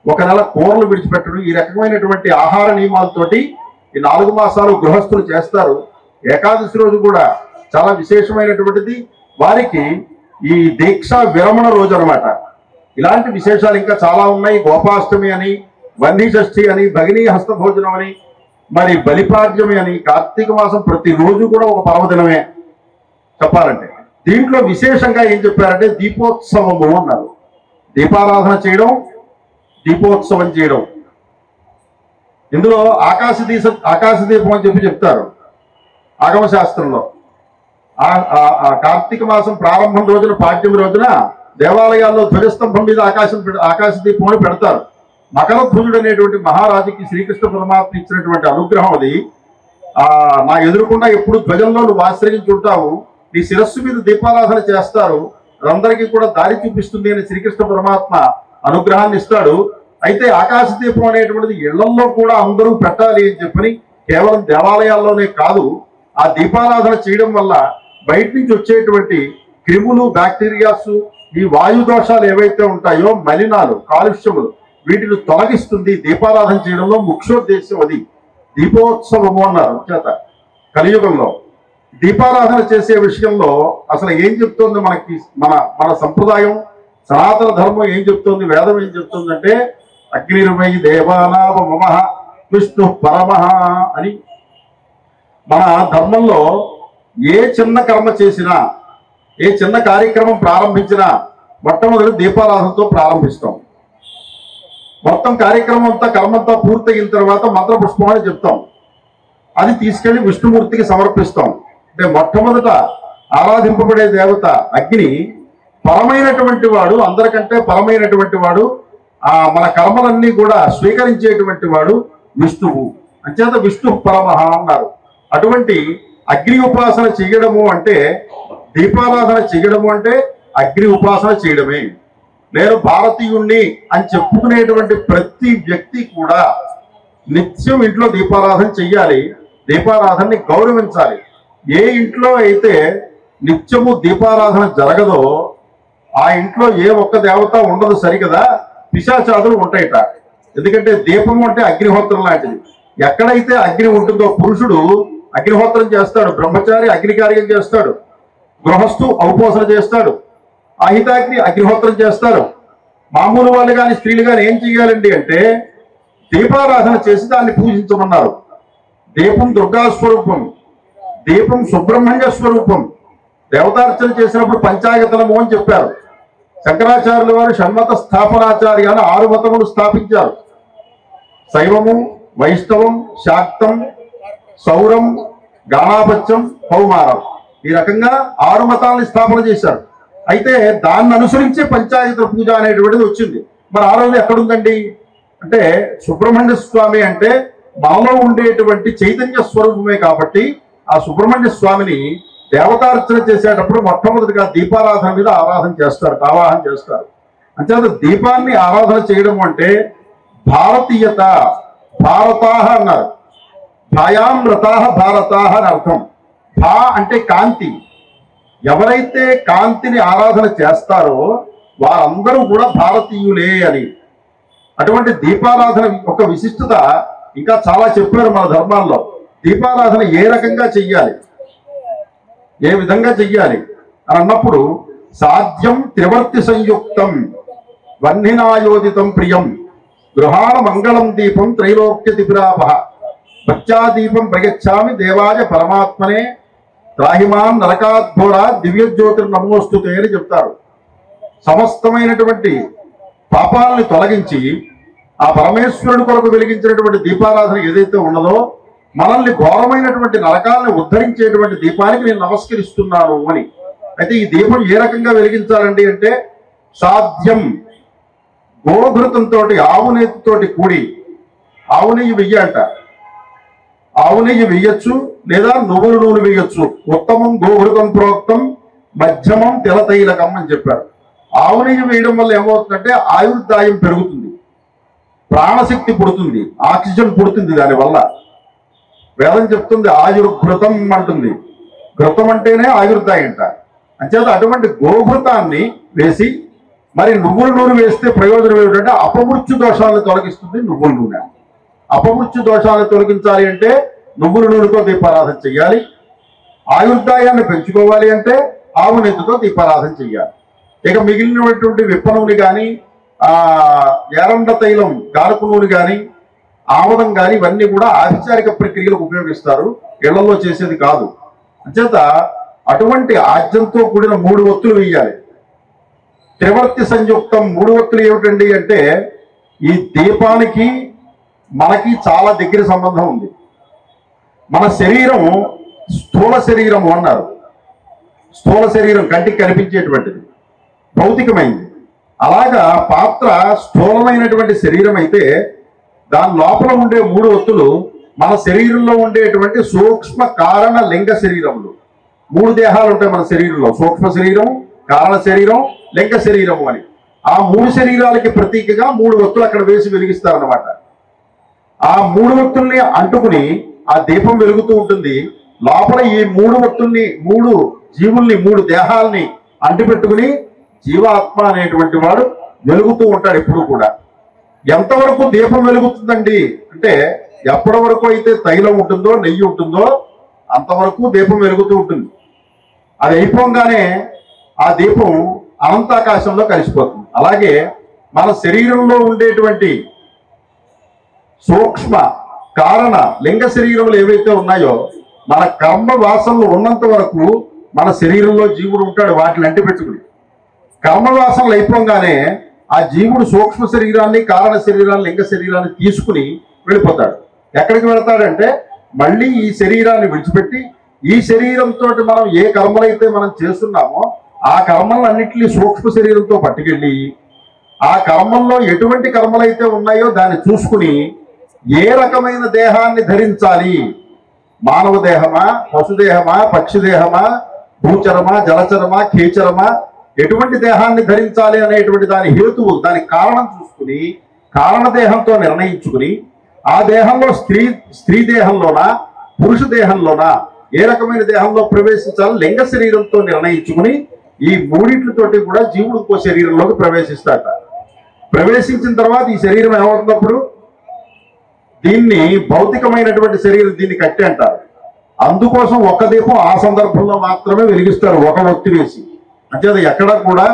1 నెల కూరలు విడిచిపెట్టడం, ఈ రకమైనటువంటి ఆహార నియమాలతోటి ఈ 4 మాసాలు గృహస్థులు చేస్తారు. ఏకాదశి రోజు కూడా చాలా విశేషమైనటువంటిది. వారికి ఈ దీక్ష విరమణ రోజు అనమాట. ఇలాంటి విశేషాలు ఇంకా చాలా ఉన్నాయి. గోపాష్టమి అని, వన్నీ షష్ఠి అని, భగినీ హస్తభోజనం అని, మరి బలిపాడ్యమి అని, కార్తీక మాసం ప్రతిరోజు కూడా ఒక పర్వదినమే చెప్పాలంటే. దీంట్లో విశేషంగా ఏం చెప్పారంటే దీపోత్సవము అన్నారు. దీపారాధన చేయడం, దీపోత్సవం చేయడం. ఇందులో ఆకాశదీపం అని చెప్తారు ఆగమ శాస్త్రంలో. ఆ కార్తీక మాసం ప్రారంభం రోజున, పాడ్యమి రోజున దేవాలయాల్లో ధ్వజస్తంభం మీద ఆకాశదీపం అని పెడతారు. మకరధ్వజుడు అనేటువంటి మహారాజుకి శ్రీకృష్ణ పరమాత్మ ఇచ్చినటువంటి అనుగ్రహం అది. నా ఎదురుకుండా ఎప్పుడు ధ్వజంలో నువ్వు ఆశ్రయించుంటావు, నీ శిరస్సు మీద దీపారాధన చేస్తారు, అందరికీ కూడా దారి చూపిస్తుంది అని శ్రీకృష్ణ పరమాత్మ అనుగ్రహాన్ని ఇస్తాడు. అయితే ఆకాశదీపం అనేటువంటిది ఇళ్లల్లో కూడా అందరూ పెట్టాలి అని చెప్పని, కేవలం దేవాలయాల్లోనే కాదు, ఆ దీపారాధన చేయడం వల్ల బయట నుంచి వచ్చేటువంటి క్రిములు, బ్యాక్టీరియాస్, ఈ వాయు దోషాలు ఏవైతే ఉంటాయో, మలినాలు, కాలుష్యములు, వీటిని తొలగిస్తుంది. దీపారాధన చేయడంలో ముఖ్యోద్దేశం అది. దీపోత్సవము అన్నారు. చేత కలియుగంలో దీపారాధన చేసే విషయంలో అసలు ఏం చెప్తోంది మనకి మన సంప్రదాయం, సనాతన ధర్మం ఏం చెప్తోంది, వేదం ఏం చెప్తోందంటే అగ్నిర్వై దేవానామ మమః విష్ణు పరమః అని. మన ధర్మంలో ఏ చిన్న కర్మ చేసినా, ఏ చిన్న కార్యక్రమం ప్రారంభించినా మొట్టమొదటి దీపారాధనతో ప్రారంభిస్తాం. మొత్తం కార్యక్రమం అంతా, కర్మంతా పూర్తయిన తర్వాత మంత్రపుష్పం అని చెప్తాం. అది తీసుకెళ్లి విష్ణుమూర్తికి సమర్పిస్తాం. అంటే మొట్టమొదట ఆరాధింపబడే దేవత అగ్ని. పరమైనటువంటి వాడు, అందరికంటే పరమైనటువంటి వాడు, మన కర్మలన్నీ కూడా స్వీకరించేటువంటి వాడు విష్ణువు. అంచేత విష్ణు పరమః అన్నారు. అటువంటి అగ్ని ఉపాసన చేయడము అంటే, దీపారాధన చేయడము అంటే అగ్ని ఉపాసన చేయడమే. నేను భారతీయుణ్ణి అని చెప్పుకునేటువంటి ప్రతి వ్యక్తి కూడా నిత్యం ఇంట్లో దీపారాధన చెయ్యాలి, దీపారాధనని గౌరవించాలి. ఏ ఇంట్లో అయితే నిత్యము దీపారాధన జరగదో ఆ ఇంట్లో ఏ ఒక్క దేవత ఉండదు. సరికదా, పిశాచాదులు ఉంటాయిట. ఎందుకంటే దీపము అంటే అగ్నిహోత్రం లాంటిది. ఎక్కడైతే అగ్ని ఉంటుందో పురుషుడు అగ్నిహోత్రం చేస్తాడు, బ్రహ్మచారి అగ్ని కార్యం చేస్తాడు, గృహస్థు ఔపోసన చేస్తాడు, అహితాగ్ని అగ్నిహోత్రం చేస్తారు. మామూలు వాళ్ళు కానీ స్త్రీలు కానీ ఏం చెయ్యాలండి అంటే దీపారాధన చేసి దాన్ని పూజించమన్నారు. దీపం దుర్గా స్వరూపం, దీపం సుబ్రహ్మణ్య స్వరూపం. దేవతార్చన చేసినప్పుడు పంచాయతనము అని చెప్పారు. శంకరాచార్యుల వారు షణ్మత స్థాపనాచార్య అని 6 మతములు స్థాపించారు. శైవము, వైష్ణవం, శాక్తం, సౌరం, గాణాపత్యం, కౌమారం, ఈ రకంగా 6 మతాలని స్థాపన చేశారు. అయితే దాన్ని అనుసరించే పంచాయత పూజ అనేటువంటిది వచ్చింది. మరి ఆ రోజు ఎక్కడుందండి అంటే, సుబ్రహ్మణ్య స్వామి అంటే మనలో ఉండేటువంటి చైతన్య స్వరూపమే. కాబట్టి ఆ సుబ్రహ్మణ్య స్వామిని దేవతార్చన చేసేటప్పుడు మొట్టమొదటిగా దీపారాధన మీద ఆరాధన చేస్తారు, ఆవాహన చేస్తారు. అంచేత దీపాన్ని ఆరాధన చేయడం అంటే భారతీయత. భారతాహ అన్నారు. భాయాం రతాహ భారతాహ అని అర్థం. భా అంటే కాంతి. ఎవరైతే కాంతిని ఆరాధన చేస్తారో వారందరూ కూడా భారతీయులే అని. అటువంటి దీపారాధన ఒక విశిష్టత ఇంకా చాలా చెప్పారు మన ధర్మాల్లో. దీపారాధన ఏ రకంగా చెయ్యాలి, ఏ విధంగా చెయ్యాలి అని అన్నప్పుడు, సాధ్యం త్రివర్తి సంయుక్తం వహ్నినాయోదితం ప్రియం గృహాణ మంగళం దీపం త్రైలోక్య దిపురాపహ భక్త్యాదీపం ప్రయచ్చామి దేవాయ పరమాత్మనే త్రాహిమాన్ నరకాద్ఘోర దివ్య జ్యోతిర్నమోస్తుతే అని చెప్తారు. సమస్తమైనటువంటి పాపాలని తొలగించి ఆ పరమేశ్వరుడి కొరకు వెలిగించినటువంటి దీపారాధన ఏదైతే ఉన్నదో, మనల్ని ఘోరమైనటువంటి నరకాలను ఉద్ధరించేటువంటి దీపానికి నేను నమస్కరిస్తున్నాను అని. అయితే ఈ దీపం ఏ రకంగా వెలిగించాలండి అంటే, సాధ్యం గోఘృతంతో, ఆవు నెయ్యితోటి కూడి, ఆవు నెయ్యి వెయ్యంట, ఆవు నెయ్యి వెయ్యొచ్చు లేదా నువ్వుల నూనె వేయొచ్చు. ఉత్తమం గోఘృతం ప్రోక్తం మధ్యమం తిలతైలకం అని చెప్పారు. ఆవు నెయ్యి వేయడం వల్ల ఏమవుతుందంటే ఆయుర్దాయం పెరుగుతుంది, ప్రాణశక్తి పుడుతుంది, ఆక్సిజన్ పుడుతుంది. దానివల్ల వేదం చెప్తుంది ఆయుర్ఘృతం అంటుంది. ఘృతం అంటేనే ఆయుర్దాయంట. అంచేత అటువంటి గోఘృతాన్ని వేసి, మరి నువ్వుల నూనె వేస్తే ప్రయోజనం ఏమిటంటే అపమృత్యు దోషాలను తొలగిస్తుంది నువ్వుల నూనె. అపమృత్యు దోషాలను తొలగించాలి అంటే నువ్వుల నూనెతో దీపారాధన చెయ్యాలి. ఆయుర్దాయాన్ని పెంచుకోవాలి అంటే ఆవు నెయ్యితో దీపారాధన చెయ్యాలి. ఇక మిగిలినటువంటి విప్ప నూనె కానీ ఏరండ తైలం గారపు నూనె కానీ ఆముదం కానీ ఇవన్నీ కూడా ఆచారిక ప్రక్రియలకు ఉపయోగిస్తారు, ఇళ్లలో చేసేది కాదు. అంచేత అటువంటి ఆజ్యంతో కూడిన 3 ఒత్తులు వేయాలి. త్రివర్తి సంయుక్తం 3 ఒత్తులు ఏమిటండి అంటే ఈ దీపానికి మనకి చాలా దగ్గర సంబంధం ఉంది. మన శరీరం స్థూల శరీరం అన్నారు. స్థూల శరీరం కంటికి కనిపించేటువంటిది భౌతికమైంది. అలాగా పాత్ర స్థూలమైనటువంటి శరీరం అయితే దాని లోపల ఉండే 3 ఒత్తులు మన శరీరంలో ఉండేటువంటి సూక్ష్మ కారణ లింగ శరీరములు. 3 దేహాలు ఉంటాయి మన శరీరంలో, సూక్ష్మ శరీరం, కారణ శరీరం, లింగ శరీరము అని. ఆ 3 శరీరాలకి ప్రతీకగా 3 ఒత్తులు అక్కడ వేసి వెలిగిస్తారన్నమాట. ఆ 3 ఒత్తుల్ని అంటుకుని ఆ దీపం వెలుగుతూ ఉంటుంది. లోపల ఈ 3 ఒత్తుల్ని 3 జీవుల్ని 3 దేహాలని అంటిపెట్టుకుని జీవాత్మ అనేటువంటి వాడు వెలుగుతూ ఉంటాడు ఎప్పుడు కూడా. ఎంతవరకు దీపం వెలుగుతుందండి అంటే ఎప్పటి వరకు అయితే తైలం ఉంటుందో నెయ్యి ఉంటుందో అంతవరకు దీపం వెలుగుతూ ఉంటుంది. అది అయిపోగానే ఆ దీపం అనంతాకాశంలో కలిసిపోతుంది. అలాగే మన శరీరంలో ఉండేటువంటి సూక్ష్మ కారణ లింగ శరీరములు ఏవైతే ఉన్నాయో మన కర్మ వాసనలు ఉన్నంత వరకు మన శరీరంలో జీవుడు ఉంటాడు. వాటిని అంటిపెట్టుకుని కర్మవాసనలు అయిపోగానే ఆ జీవుడు సూక్ష్మ శరీరాన్ని, కారణ శరీరాన్ని, లింగ శరీరాన్ని తీసుకుని వెళ్ళిపోతాడు. ఎక్కడికి వెళతాడంటే మళ్ళీ ఈ శరీరాన్ని విడిచిపెట్టి ఈ శరీరంతో మనం ఏ కర్మలైతే మనం చేస్తున్నామో ఆ కర్మలన్నింటినీ సూక్ష్మ శరీరంతో పట్టుకెళ్ళి ఆ కర్మల్లో ఎటువంటి కర్మలైతే ఉన్నాయో దాన్ని చూసుకుని ఏ రకమైన దేహాన్ని ధరించాలి, మానవ దేహమా, పశుదేహమా, పక్షిదేహమా, భూచరమా, జలచరమా, ఖేచరమా, ఎటువంటి దేహాన్ని ధరించాలి అనేటువంటి దాని హేతువు, దాని కారణం చూసుకుని కారణదేహంతో నిర్ణయించుకుని ఆ దేహంలో స్త్రీ దేహంలోనా పురుష దేహంలోనా ఏ రకమైన దేహంలో ప్రవేశించాలి లింగ శరీరంతో నిర్ణయించుకుని ఈ 3 కూడా జీవుడు ఇంకో శరీరంలోకి ప్రవేశిస్తాట. ప్రవేశించిన తర్వాత ఈ శరీరం ఏమవుతున్నప్పుడు దీన్ని భౌతికమైనటువంటి శరీరం, దీన్ని కట్టి అంటారు. అందుకోసం ఒక దీపం ఆ సందర్భంలో మాత్రమే వెలిగిస్తారు, ఒక ఒత్తి వేసి. అంచేత ఎక్కడ కూడా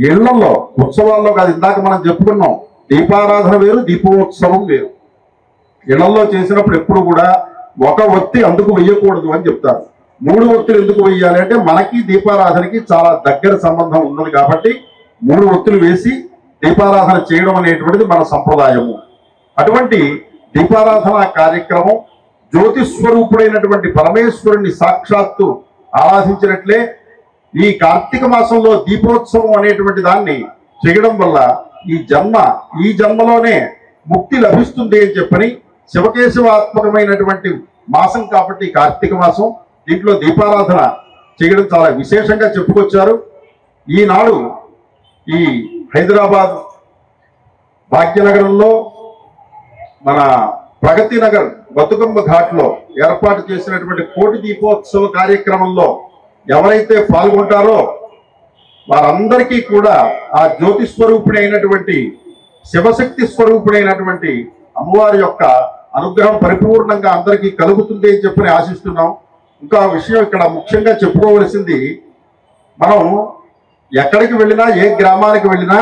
ఇళ్లలో ఉత్సవాల్లో కాదు, ఇందాక మనం చెప్పుకున్నాం దీపారాధన వేరు, దీపోత్సవం వేరు. ఇళ్లలో చేసినప్పుడు ఎప్పుడు కూడా ఒక ఒత్తి అందుకు వెయ్యకూడదు అని చెప్తారు. 3 ఒత్తులు ఎందుకు వెయ్యాలి అంటే మనకి దీపారాధనకి చాలా దగ్గర సంబంధం ఉన్నది కాబట్టి 3 ఒత్తులు వేసి దీపారాధన చేయడం అనేటువంటిది మన సంప్రదాయము. అటువంటి దీపారాధన కార్యక్రమం జ్యోతిస్వరూపుడైనటువంటి పరమేశ్వరుణ్ణి సాక్షాత్తు ఆరాధించినట్లే ఈ కార్తీక మాసంలో దీపోత్సవం అనేటువంటి దాన్ని చేయడం వల్ల ఈ జన్మలోనే ముక్తి లభిస్తుంది అని చెప్పని శివకేశవాత్మకమైనటువంటి మాసం కాబట్టి కార్తీక మాసం, దీంట్లో దీపారాధన చేయడం చాలా విశేషంగా చెప్పుకొచ్చారు. ఈనాడు ఈ హైదరాబాద్ భాగ్యనగరంలో మన ప్రగతి నగర్ బతుకమ్మ ఘాట్లో ఏర్పాటు చేసినటువంటి కోటి దీపోత్సవ కార్యక్రమంలో ఎవరైతే పాల్గొంటారో వారందరికీ కూడా ఆ జ్యోతి స్వరూపుడి అయినటువంటి శివశక్తి స్వరూపుడైనటువంటి అమ్మవారి యొక్క అనుగ్రహం పరిపూర్ణంగా అందరికీ కలుగుతుంది అని చెప్పని ఆశిస్తున్నాం. ఇంకా విషయం ఇక్కడ ముఖ్యంగా చెప్పుకోవలసింది, మనం ఎక్కడికి వెళ్ళినా ఏ గ్రామానికి వెళ్ళినా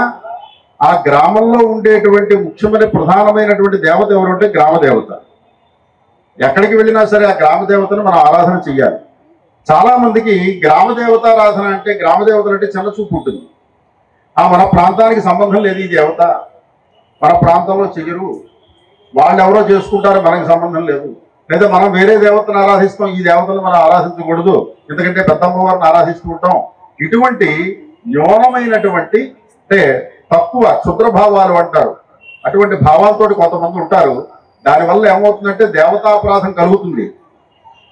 ఆ గ్రామంలో ఉండేటువంటి ముఖ్యమైన ప్రధానమైనటువంటి దేవత ఎవరంటే గ్రామ దేవత. ఎక్కడికి వెళ్ళినా సరే ఆ గ్రామ దేవతను మనం ఆరాధన చెయ్యాలి. చాలా మందికి గ్రామ దేవతారాధన అంటే గ్రామ దేవతలు అంటే చిన్న చూపు ఉంటుంది. మన ప్రాంతానికి సంబంధం లేదు ఈ దేవత, మన ప్రాంతంలో చెయ్యరు, వాళ్ళు ఎవరో చేసుకుంటారో మనకి సంబంధం లేదు, లేదా మనం వేరే దేవతను ఆరాధిస్తాం, ఈ దేవతను మనం ఆరాధించకూడదు ఎందుకంటే పెద్దమ్మవారిని ఆరాధిస్తూ ఉంటాం. ఇటువంటి న్యూనమైనటువంటి అంటే తక్కువ క్షుద్ర భావాలు అంటారు, అటువంటి భావాలతో కొంతమంది ఉంటారు. దానివల్ల ఏమవుతుందంటే దేవతాపరాధం కలుగుతుంది.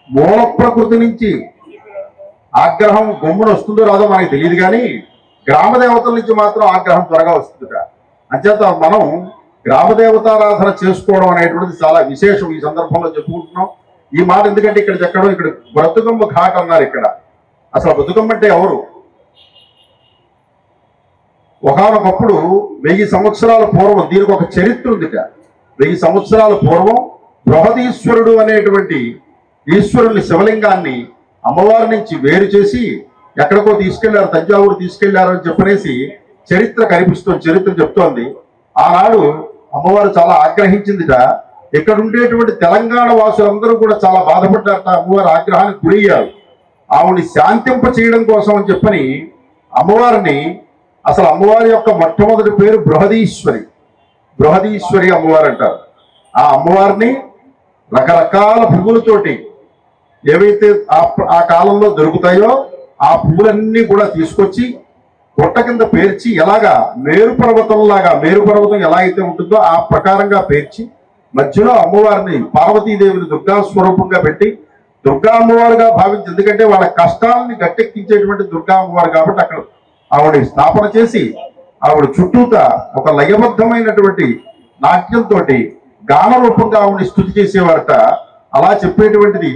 మూల ప్రకృతి నుంచి ఆగ్రహం గమ్మున వస్తుందో రాదో మనకి తెలియదు, కానీ గ్రామ దేవతల నుంచి మాత్రం ఆగ్రహం త్వరగా వస్తుందిట. అంచేత మనం గ్రామ దేవతారాధన చేసుకోవడం అనేటువంటిది చాలా విశేషం. ఈ సందర్భంలో చెప్పుకుంటున్నాం ఈ మాట ఎందుకంటే ఇక్కడ చెక్కడం, ఇక్కడ బతుకమ్మ ఘాట్ అన్నారు. ఇక్కడ అసలు బతుకమ్మ అంటే ఎవరు? ఒకనొకప్పుడు 1000 సంవత్సరాల పూర్వం దీనికి ఒక చరిత్ర ఉందిట. 1000 సంవత్సరాల పూర్వం బృహదీశ్వరుడు అనేటువంటి ఈశ్వరుని శివలింగాన్ని అమ్మవారి నుంచి వేరు చేసి ఎక్కడికో తీసుకెళ్లారు, తంజావూరు తీసుకెళ్లారు అని చెప్పనేసి చరిత్ర కనిపిస్తుంది, చరిత్ర చెప్తోంది. ఆనాడు అమ్మవారు చాలా ఆగ్రహించిందిట. ఇక్కడ ఉండేటువంటి తెలంగాణ వాసులందరూ కూడా చాలా బాధపడ్డారట. అమ్మవారు ఆగ్రహానికి గురయ్యారు. ఆవిడ్ని శాంతింప చేయడం కోసం అని చెప్పని అమ్మవారిని, అసలు అమ్మవారి యొక్క మొట్టమొదటి పేరు బృహదీశ్వరి, బృహదీశ్వరి అమ్మవారు అంటారు. ఆ అమ్మవారిని రకరకాల పువ్వులతోటి ఏవైతే ఆ కాలంలో దొరుకుతాయో ఆ పువ్వులన్నీ కూడా తీసుకొచ్చి గుట్ట కింద పేర్చి, ఎలాగా మేరు పర్వతం ఎలా అయితే ఉంటుందో ఆ ప్రకారంగా పేర్చి మధ్యలో అమ్మవారిని, పార్వతీదేవిని దుర్గా స్వరూపంగా పెట్టి దుర్గా అమ్మవారుగా భావించి, ఎందుకంటే వాళ్ళ కష్టాలని గట్టెక్కించేటువంటి దుర్గా అమ్మవారు కాబట్టి అక్కడ ఆవిడ స్థాపన చేసి ఆవిడ చుట్టూతా ఒక లయబద్ధమైనటువంటి నాట్యంతో గాన రూపంగా ఆవిడని స్తుతి చేసేవారట. అలా చెప్పేటువంటిది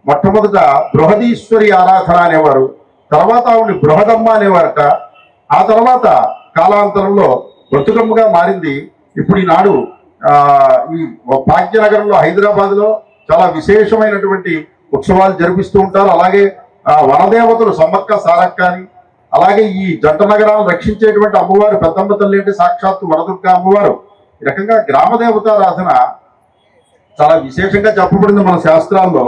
మొట్టమొదట బృహదీశ్వరి ఆరాధన అనేవారు, తర్వాత ఆవిడని బృహదమ్మ అనేవారట. ఆ తర్వాత కాలాంతరంలో బతుకమ్మగా మారింది. ఇప్పుడు ఈనాడు ఈ భాగ్యనగరంలో, హైదరాబాద్ లో చాలా విశేషమైనటువంటి ఉత్సవాలు జరిపిస్తూ ఉంటారు. అలాగే వనదేవతలు సమ్మక్క సారక్క అని, అలాగే ఈ జంట నగరాలను రక్షించేటువంటి అమ్మవారు పెద్దమ్మ తల్లి అంటే సాక్షాత్తు వనదుర్గ అమ్మవారు. ఈ రకంగా గ్రామ దేవతారాధన చాలా విశేషంగా చెప్పబడింది మన శాస్త్రాల్లో.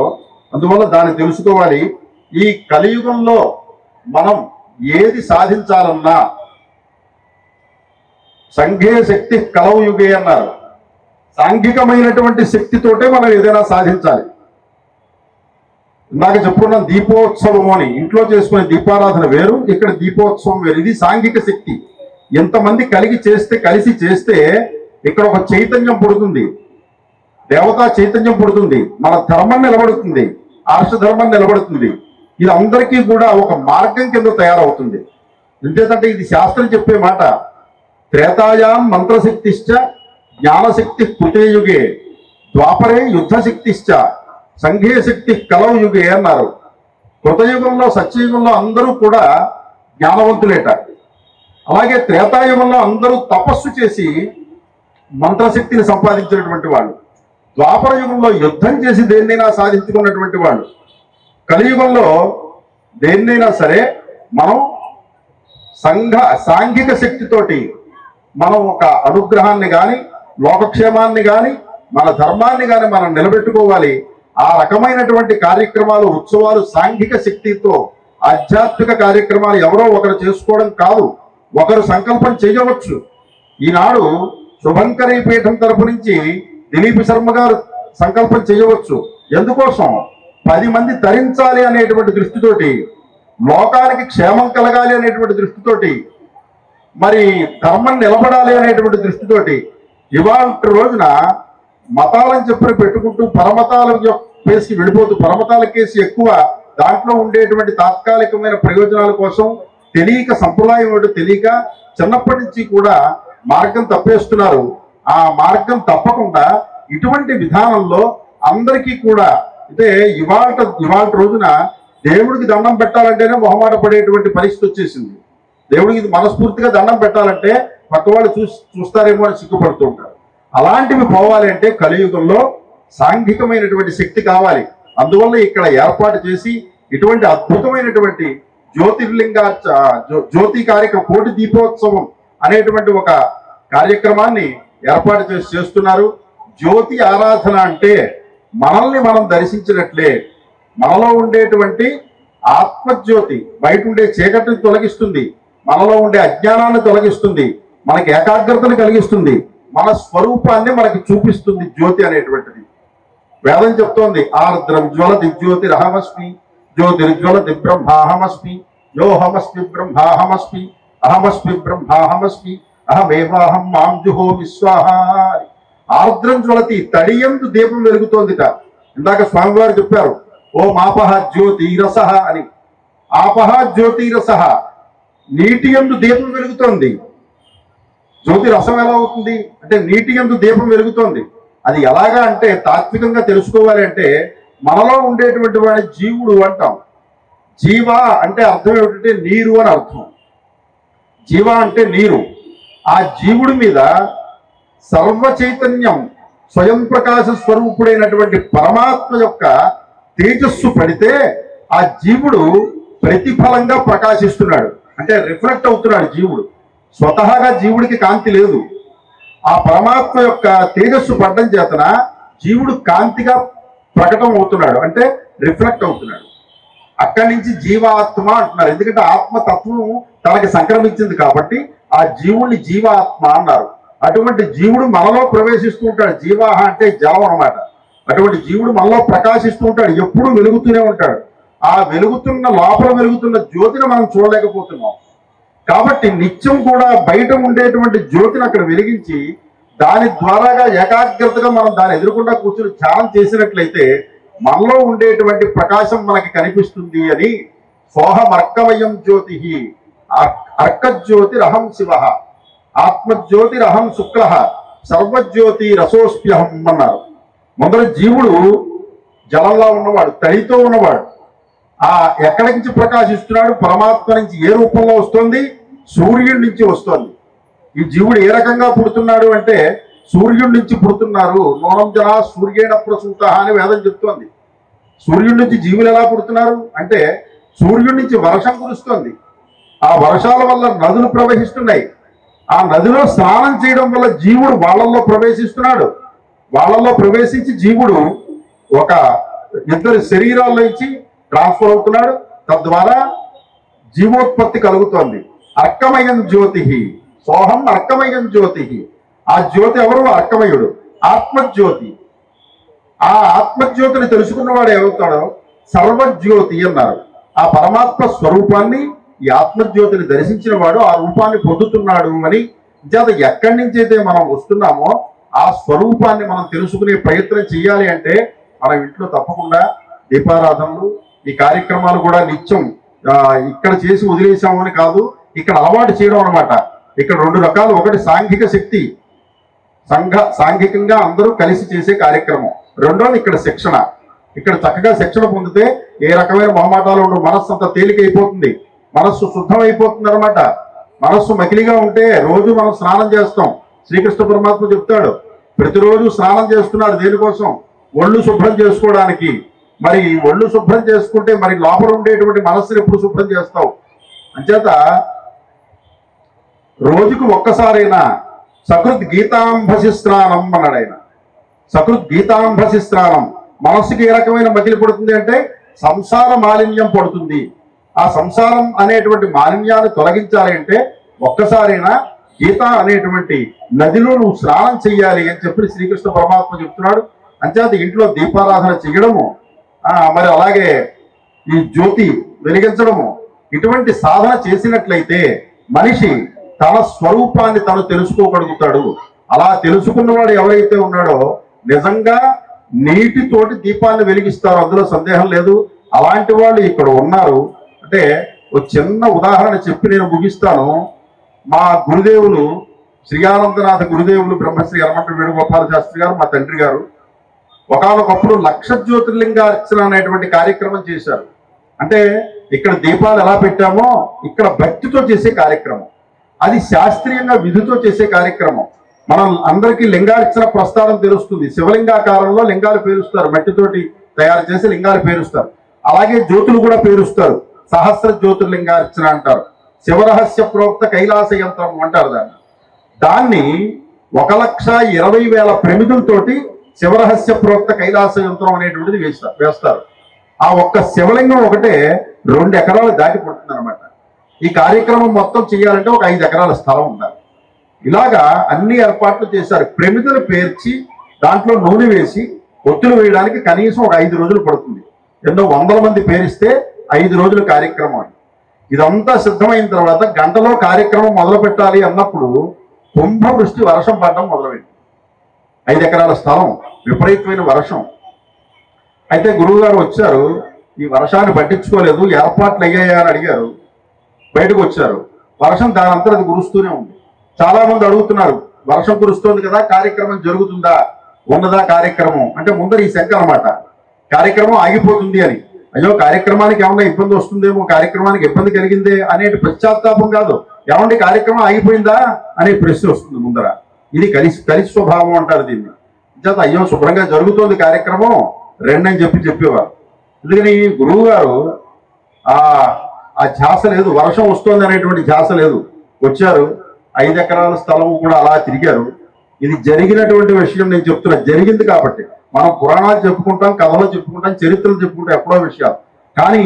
అందువల్ల దాన్ని తెలుసుకోవాలి. ఈ కలియుగంలో మనం ఏది సాధించాలన్నా సంఘే శక్తి కలవు యుగే అన్నారు. సాంఘికమైనటువంటి శక్తితోటే మనం ఏదైనా సాధించాలి. ఇందాక చెప్పుకున్నాం దీపోత్సవం అని. ఇంట్లో చేసుకునే దీపారాధన వేరు, ఇక్కడ దీపోత్సవం వేరు. ఇది సాంఘిక శక్తి. ఎంతమంది కలిసి చేస్తే ఇక్కడ ఒక చైతన్యం పుడుతుంది, దేవతా చైతన్యం పుడుతుంది, మన ధర్మం నిలబడుతుంది, ఆర్ష ధర్మం నిలబడుతుంది. ఇది అందరికీ కూడా ఒక మార్గం కింద తయారవుతుంది. ఎందుకంటే ఇది శాస్త్రం చెప్పే మాట. త్రేతాయాం మంత్రశక్తిశ్చ జ్ఞానశక్తి కృతయుగే ద్వాపరే యుద్ధశక్తిశ్చ సంఘే శక్తి కలవు యుగే అన్నారు. కృతయుగంలో, సత్యయుగంలో అందరూ కూడా జ్ఞానవంతులేట. అలాగే త్రేతాయుగంలో అందరూ తపస్సు చేసి మంత్రశక్తిని సంపాదించినటువంటి వాళ్ళు. ద్వాపర యుగంలో యుద్ధం చేసి దేన్నైనా సాధించుకున్నటువంటి వాళ్ళు. కలియుగంలో దేన్నైనా సరే మనం సాంఘిక శక్తితోటి మనం ఒక అనుగ్రహాన్ని కానీ, లోకక్షేమాన్ని కానీ, మన ధర్మాన్ని కానీ మనం నిలబెట్టుకోవాలి. ఆ రకమైనటువంటి కార్యక్రమాలు, ఉత్సవాలు సాంఘిక శక్తితో, ఆధ్యాత్మిక కార్యక్రమాలు ఎవరో ఒకరు చేసుకోవడం కాదు, ఒకరు సంకల్పం చేయవచ్చు. ఈనాడు శుభంకరీ పీఠం తరపు నుంచి దిలీప్ శర్మ గారు సంకల్పం చేయవచ్చు. ఎందుకోసం? 10 మంది తరించాలి అనేటువంటి దృష్టితోటి, లోకానికి క్షేమం కలగాలి అనేటువంటి దృష్టితోటి, మరి ధర్మం నిలబడాలి అనేటువంటి దృష్టితోటి ఇవాళ రోజున మతాలను చెప్పి పెట్టుకుంటూ పరమతాల కేసుకి వెళ్ళిపోతూ, పరమతాల కేసు ఎక్కువ, దాంట్లో ఉండేటువంటి తాత్కాలికమైన ప్రయోజనాల కోసం తెలియక, సంప్రదాయం ఏమిటో తెలియక చిన్నప్పటి నుంచి కూడా మార్గం తప్పేస్తున్నారు. ఆ మార్గం తప్పకుండా ఇటువంటి విధానంలో అందరికీ కూడా, అంటే ఇవాళ రోజున దేవుడికి దండం పెట్టాలంటేనే మొహమాట పడేటువంటి పరిస్థితి వచ్చేసింది. దేవుడికి మనస్ఫూర్తిగా దండం పెట్టాలంటే పక్క వాళ్ళు చూస్తారేమో అని సిగ్గుపడుతూ ఉంటారు. అలాంటివి పోవాలి అంటే కలియుగంలో సాంఘికమైనటువంటి శక్తి కావాలి. అందువల్ల ఇక్కడ ఏర్పాటు చేసి ఇటువంటి అద్భుతమైనటువంటి జ్యోతి కార్యక్రమం, కోటి దీపోత్సవం అనేటువంటి ఒక కార్యక్రమాన్ని ఏర్పాటు చేస్తున్నారు. జ్యోతి ఆరాధన అంటే మనల్ని మనం దర్శించినట్లే. మనలో ఉండేటువంటి ఆత్మజ్యోతి బయట ఉండే చీకటిని తొలగిస్తుంది, మనలో ఉండే అజ్ఞానాన్ని తొలగిస్తుంది, మనకి ఏకాగ్రతను కలిగిస్తుంది, మన స్వరూపాన్ని మనకి చూపిస్తుంది జ్యోతి అనేటువంటిది. వేదం చెప్తోంది, ఆర్ద్రం జ్వల దిజ్యోతి రహమస్మి జ్యోతిర్జ్వల దిబ్రహ్మాహమస్మి యోహమస్మి బ్రహ్మాహమస్మి అహమస్మి బ్రహ్మాహమస్మి అహమేవాహం మాం జుహోమి స్వాహ. ఆర్ద్రం జ్వలతి, తడియందు దీపం వెలుగుతోందిట. ఇందాక స్వామివారు చెప్పారు, ఓ మాపహ జ్యోతిరస అని. ఆపహ జ్యోతిరస, నీటి యందు దీపం వెలుగుతోంది. జ్యోతి రసం ఎలా అవుతుంది అంటే నీటి యందు దీపం వెలుగుతోంది. అది ఎలాగా అంటే తాత్వికంగా తెలుసుకోవాలి అంటే మనలో ఉండేటువంటి వాడి జీవుడు అంటాం. జీవ అంటే అర్థం ఏమిటంటే నీరు అని అర్థం. జీవ అంటే నీరు. ఆ జీవుడి మీద సర్వ చైతన్యం, స్వయం ప్రకాశ స్వరూపుడైనటువంటి పరమాత్మ యొక్క తేజస్సు పడితే ఆ జీవుడు ప్రతిఫలంగా ప్రకాశిస్తున్నాడు, అంటే రిఫ్లెక్ట్ అవుతున్నాడు జీవుడు. స్వతహాగా జీవుడికి కాంతి లేదు. ఆ పరమాత్మ యొక్క తేజస్సు పడ్డం చేతన జీవుడు కాంతిగా ప్రకటన అవుతున్నాడు, అంటే రిఫ్లెక్ట్ అవుతున్నాడు. అక్కడి నుంచి జీవాత్మ అంటున్నారు. ఎందుకంటే ఆత్మతత్వం తనకి సంక్రమించింది కాబట్టి ఆ జీవుడిని జీవాత్మ అన్నారు. అటువంటి జీవుడు మనలో ప్రవేశిస్తూ ఉంటాడు. జీవాహ అంటే జలం అన్నమాట. అటువంటి జీవుడు మనలో ప్రకాశిస్తూ ఉంటాడు, ఎప్పుడూ వెలుగుతూనే ఉంటాడు. ఆ వెలుగుతున్న లోపల వెలుగుతున్న జ్యోతిని మనం చూడలేకపోతున్నాం. కాబట్టి నిత్యం కూడా బయట ఉండేటువంటి జ్యోతిని అక్కడ వెలిగించి దాని ద్వారాగా ఏకాగ్రతగా మనం దాన్ని ఎదురుకుండా కూర్చుని ధ్యానం చేసినట్లయితే మనలో ఉండేటువంటి ప్రకాశం మనకి కనిపిస్తుంది అని సోహమర్కమయం జ్యోతి అర్కజ్యోతిరహం శివ ఆత్మజ్యోతిరహం శుక్ల సర్వజ్యోతి రసోస్ప్యహం అన్నారు. మొదట జీవుడు జలంలో ఉన్నవాడు, తడితో ఉన్నవాడు. ఆ ఎక్కడి నుంచి ప్రకాశిస్తున్నాడు? పరమాత్మ నుంచి. ఏ రూపంలో వస్తుంది? సూర్యుడి నుంచి వస్తుంది. ఈ జీవుడు ఏ రకంగా పుడుతున్నాడు అంటే సూర్యుడి నుంచి పుడుతున్నారు. నూనం జన సూర్యేణ ప్రసూత అని వేదం చెప్తోంది. సూర్యుడి నుంచి జీవులు ఎలా పుడుతున్నారు అంటే సూర్యుడి నుంచి వర్షం కురుస్తుంది. ఆ వర్షాల వల్ల నదులు ప్రవహిస్తున్నాయి. ఆ నదిలో స్నానం చేయడం వల్ల జీవుడు వాళ్ళల్లో ప్రవేశిస్తున్నాడు. వాళ్ళల్లో ప్రవేశించి జీవుడు ఒక ఇద్దరు శరీరాల్లో నుంచి ట్రాన్స్ఫర్ అవుతున్నాడు. తద్వారా జీవోత్పత్తి కలుగుతోంది. అర్కమయం జ్యోతి సోహం అర్కమయం జ్యోతి. ఆ జ్యోతి ఎవరు? అర్కమయుడు, ఆత్మజ్యోతి. ఆ ఆత్మజ్యోతిని తెలుసుకున్నవాడు ఏమవుతాడో సర్వజ్యోతి అన్నారు. ఆ పరమాత్మ స్వరూపాన్ని ఈ ఆత్మజ్యోతిని దర్శించిన వాడు ఆ రూపాన్ని పొందుతున్నాడు అని. చేత ఎక్కడి నుంచి అయితే మనం వస్తున్నామో ఆ స్వరూపాన్ని మనం తెలుసుకునే ప్రయత్నం చేయాలి అంటే మనం ఇంట్లో తప్పకుండా దీపారాధనలు, ఈ కార్యక్రమాలు కూడా నిత్యం ఇక్కడ చేసి వదిలేసాము అని కాదు, ఇక్కడ అలవాటు చేయడం అనమాట. ఇక్కడ రెండు రకాలు. ఒకటి సాంఘిక శక్తి, సాంఘికంగా అందరూ కలిసి చేసే కార్యక్రమం. రెండోది ఇక్కడ శిక్షణ. ఇక్కడ చక్కగా శిక్షణ పొందితే ఏ రకమైన మొహమాటాలు ఉండవు. మనస్సు అంతా తేలికైపోతుంది, మనస్సు శుద్ధమైపోతుంది అనమాట. మనస్సు మకిలిగా ఉంటే రోజు మనం స్నానం చేస్తాం. శ్రీకృష్ణ పరమాత్మ చెప్తాడు, ప్రతిరోజు స్నానం చేస్తున్నారు దేనికోసం? ఒళ్ళు శుభ్రం చేసుకోవడానికి. మరి ఒళ్ళు శుభ్రం చేసుకుంటే మరి లోపల ఉండేటువంటి మనస్సుని ఎప్పుడు శుభ్రం చేస్తావు? అంచేత రోజుకు ఒక్కసారైనా సకృత్ గీతాంభసి స్నానం అన్నాడు ఆయన. సకృత్ గీతాంభసి స్నానం. మనస్సుకి ఏ రకమైన మకిలి పడుతుంది అంటే సంసార మాలిన్యం పడుతుంది. ఆ సంసారం అనేటువంటి మాలిన్యాన్ని తొలగించాలి అంటే ఒక్కసారైనా గీత అనేటువంటి నదిలో నువ్వు స్నానం చెయ్యాలి అని చెప్పి శ్రీకృష్ణ పరమాత్మ చెప్తున్నాడు. అంచేత ఇంట్లో దీపారాధన చేయడము, మరి అలాగే ఈ జ్యోతి వెలిగించడము, ఇటువంటి సాధన చేసినట్లయితే మనిషి తన స్వరూపాన్ని తను తెలుసుకోగలుగుతాడు. అలా తెలుసుకున్నవాడు ఎవరైతే ఉన్నాడో నిజంగా నీటితోటి దీపాన్ని వెలిగిస్తారు, అందులో సందేహం లేదు. అలాంటి వాళ్ళు ఇక్కడ ఉన్నారు. అంటే ఒక చిన్న ఉదాహరణ చెప్పి నేను ముగిస్తాను. మా గురుదేవులు శ్రీయానందనాథ గురుదేవులు బ్రహ్మశ్రీ యనమల వేణుగోపాల శాస్త్రి గారు, మా తండ్రి గారు, ఒకానొకప్పుడు 1,00,000 జ్యోతిర్లింగార్చన అనేటువంటి కార్యక్రమం చేశారు. అంటే ఇక్కడ దీపాలు ఎలా పెట్టామో ఇక్కడ భక్తితో చేసే కార్యక్రమం. అది శాస్త్రీయంగా విధితో చేసే కార్యక్రమం. మనం అందరికీ లింగార్చన ప్రస్థానం తెలుస్తుంది. శివలింగాకారంలో లింగాలు పేరుస్తారు, మట్టితోటి తయారు చేసి లింగాలు పేరుస్తారు. అలాగే జ్యోతులు కూడా పేరుస్తారు. సహస్ర జ్యోతిర్లింగార్చన అంటారు. శివరహస్య ప్రోక్త కైలాస యంత్రం అంటారు దాన్ని 1,20,000 ప్రమిదులతోటి శివరహస్య ప్రోక్త కైలాస యంత్రం అనేటువంటిది వేస్తారు. ఆ ఒక్క శివలింగం ఒకటే 2 ఎకరాలు దాటి పడుతుంది అనమాట. ఈ కార్యక్రమం మొత్తం చేయాలంటే ఒక 5 ఎకరాల స్థలం ఉండాలి. ఇలాగా అన్ని ఏర్పాట్లు చేశారు. ప్రమిదలు పేర్చి దాంట్లో నూనె వేసి ఒత్తులు వేయడానికి కనీసం ఒక 5 రోజులు పడుతుంది. ఎన్నో 100 మంది పేరిస్తే 5 రోజుల కార్యక్రమం. ఇదంతా సిద్ధమైన తర్వాత గంటలో కార్యక్రమం మొదలు పెట్టాలి అన్నప్పుడు కుంభవృష్టి వర్షం పడడం మొదలుపెట్టింది. 5 ఎకరాల స్థలం, విపరీతమైన వర్షం. అయితే గురువు గారు వచ్చారు, ఈ వర్షాన్ని పట్టించుకోలేదు, ఏర్పాట్లు అయ్యాయా అని అడిగారు. బయటకు వచ్చారు. వర్షం దానంతా అది కురుస్తూనే ఉంది. చాలా మంది అడుగుతున్నారు, వర్షం కురుస్తోంది కదా, కార్యక్రమం జరుగుతుందా, ఉన్నదా కార్యక్రమం అంటే ముందర ఈ శంక అనమాట. కార్యక్రమం ఆగిపోతుంది అని. అయ్యో కార్యక్రమానికి ఏమన్నా ఇబ్బంది వస్తుందేమో, కార్యక్రమానికి ఇబ్బంది కలిగిందే అనే పశ్చాత్తాపం కాదు. ఏమంటే కార్యక్రమం ఆగిపోయిందా అనే ప్రశ్న వస్తుంది ముందర. ఇది కలిసి స్వభావం అంటారు దీన్ని. చేత అయ్యో శుభ్రంగా జరుగుతోంది కార్యక్రమం రెండని చెప్పేవారు. అందుకని గురువు గారు ఆ ధ్యాస లేదు, వర్షం వస్తుంది అనేటువంటి ధ్యాస లేదు. వచ్చారు, 5 ఎకరాల స్థలం కూడా అలా తిరిగారు. ఇది జరిగినటువంటి విషయం నేను చెప్తున్నా, జరిగింది కాబట్టి. మనం పురాణాలు చెప్పుకుంటాం, కథలు చెప్పుకుంటాం, చరిత్రలు చెప్పుకుంటాం, ఎప్పుడో విషయాలు. కానీ